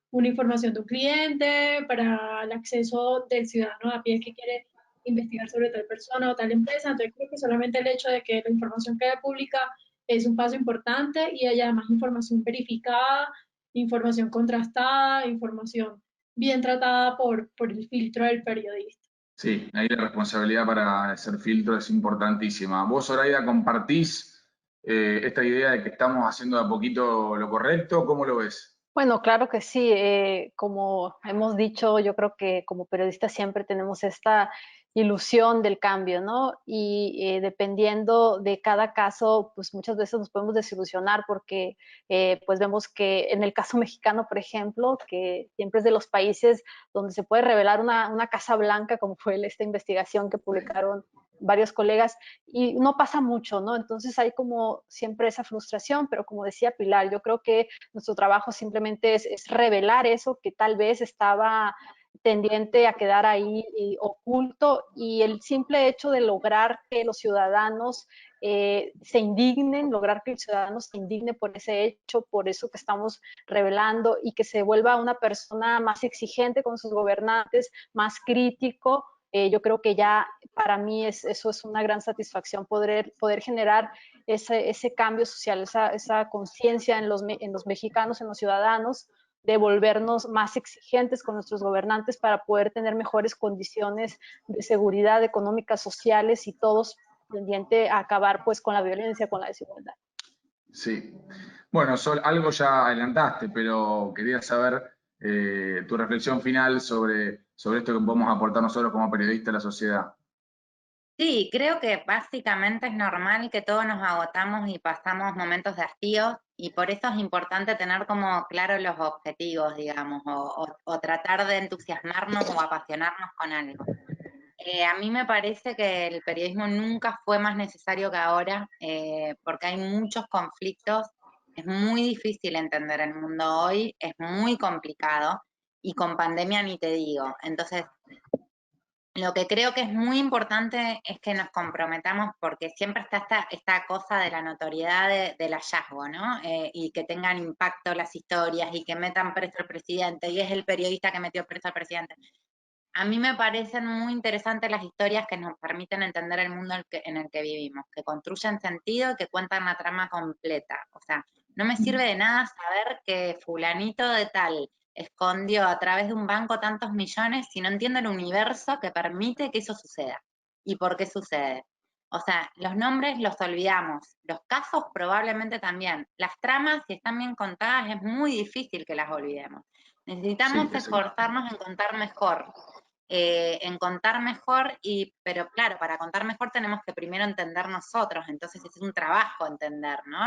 una información de un cliente, para el acceso del ciudadano a pie que quiere investigar sobre tal persona o tal empresa. Entonces creo que solamente el hecho de que la información quede pública es un paso importante y haya más información verificada, información contrastada, información bien tratada por el filtro del periodista. Sí, ahí la responsabilidad para hacer filtro es importantísima. ¿Vos, Zoraida, compartís esta idea de que estamos haciendo de a poquito lo correcto? ¿Cómo lo ves? Bueno, claro que sí. Como hemos dicho, yo creo que como periodistas siempre tenemos esta ilusión del cambio, ¿no? Y dependiendo de cada caso, pues muchas veces nos podemos desilusionar porque pues vemos que en el caso mexicano, por ejemplo, que siempre es de los países donde se puede revelar una casa blanca, como fue esta investigación que publicaron varios colegas, y no pasa mucho, ¿no? Entonces hay como siempre esa frustración, pero como decía Pilar, yo creo que nuestro trabajo simplemente es revelar eso que tal vez estaba tendiente a quedar ahí oculto, y el simple hecho de lograr que los ciudadanos se indignen, lograr que el ciudadano se indigne por ese hecho, por eso que estamos revelando, y que se vuelva una persona más exigente con sus gobernantes, más crítico. Yo creo que ya para mí eso es una gran satisfacción, poder generar ese cambio social, esa conciencia en los mexicanos, en los ciudadanos, de volvernos más exigentes con nuestros gobernantes para poder tener mejores condiciones de seguridad económicas, sociales y todos tendiente a acabar pues con la violencia, con la desigualdad. Sí. Bueno, Sol, algo ya adelantaste, pero quería saber tu reflexión final sobre esto que podemos aportar nosotros como periodistas a la sociedad. Sí, creo que básicamente es normal que todos nos agotamos y pasamos momentos de hastío, y por eso es importante tener como claros los objetivos, digamos, o tratar de entusiasmarnos o apasionarnos con algo. A mí me parece que el periodismo nunca fue más necesario que ahora, porque hay muchos conflictos, es muy difícil entender el mundo hoy, es muy complicado, y con pandemia ni te digo. Entonces, lo que creo que es muy importante es que nos comprometamos, porque siempre está esta cosa de la notoriedad del hallazgo, ¿no? Y que tengan impacto las historias y que metan preso al presidente, y es el periodista que metió preso al presidente. A mí me parecen muy interesantes las historias que nos permiten entender el mundo en el que vivimos, que construyen sentido y que cuentan la trama completa. O sea, no me sirve de nada saber que fulanito de tal escondió a través de un banco tantos millones si no entiendo el universo que permite que eso suceda y por qué sucede. O sea, los nombres los olvidamos, los casos probablemente también. Las tramas, si están bien contadas, es muy difícil que las olvidemos. Sí, Necesitamos esforzarnos en contar mejor, pero claro, para contar mejor tenemos que primero entender nosotros, entonces es un trabajo entender, ¿no?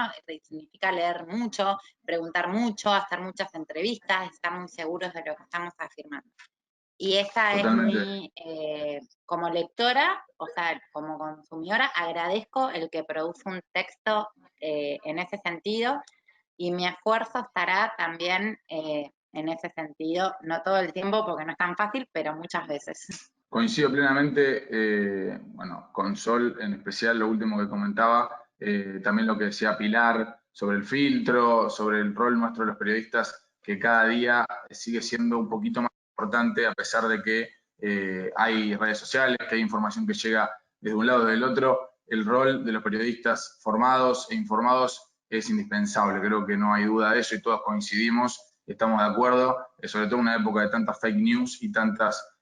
Significa leer mucho, preguntar mucho, hacer muchas entrevistas, estar muy seguros de lo que estamos afirmando. Y esa es totalmente. como lectora, o sea, como consumidora, agradezco el que produce un texto en ese sentido, y mi esfuerzo estará también en ese sentido, no todo el tiempo porque no es tan fácil, pero muchas veces. Coincido plenamente, bueno, con Sol en especial, lo último que comentaba, también lo que decía Pilar sobre el filtro, sobre el rol nuestro de los periodistas, que cada día sigue siendo un poquito más importante a pesar de que hay redes sociales, que hay información que llega desde un lado o del otro. El rol de los periodistas formados e informados es indispensable, creo que no hay duda de eso y todos coincidimos, estamos de acuerdo, sobre todo en una época de tantas fake news y tantas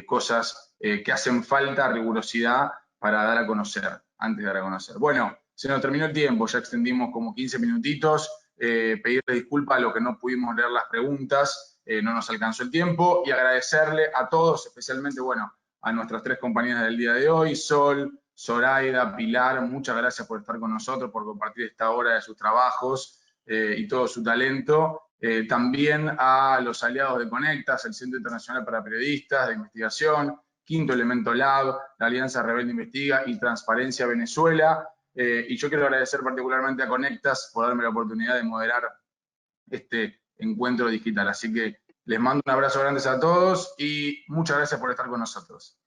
cosas que hacen falta, rigurosidad para dar a conocer, antes de dar a conocer. Bueno, se nos terminó el tiempo, ya extendimos como 15 minutitos, pedirle disculpas a los que no pudimos leer las preguntas, no nos alcanzó el tiempo, y agradecerle a todos, especialmente, bueno, a nuestras 3 compañeras del día de hoy, Sol, Zoraida, Pilar, muchas gracias por estar con nosotros, por compartir esta hora de sus trabajos y todo su talento. También a los aliados de Conectas, el Centro Internacional para Periodistas de Investigación, Quinto Elemento Lab, la Alianza Rebelde Investiga y Transparencia Venezuela. Y yo quiero agradecer particularmente a Conectas por darme la oportunidad de moderar este encuentro digital. Así que les mando un abrazo grande a todos y muchas gracias por estar con nosotros.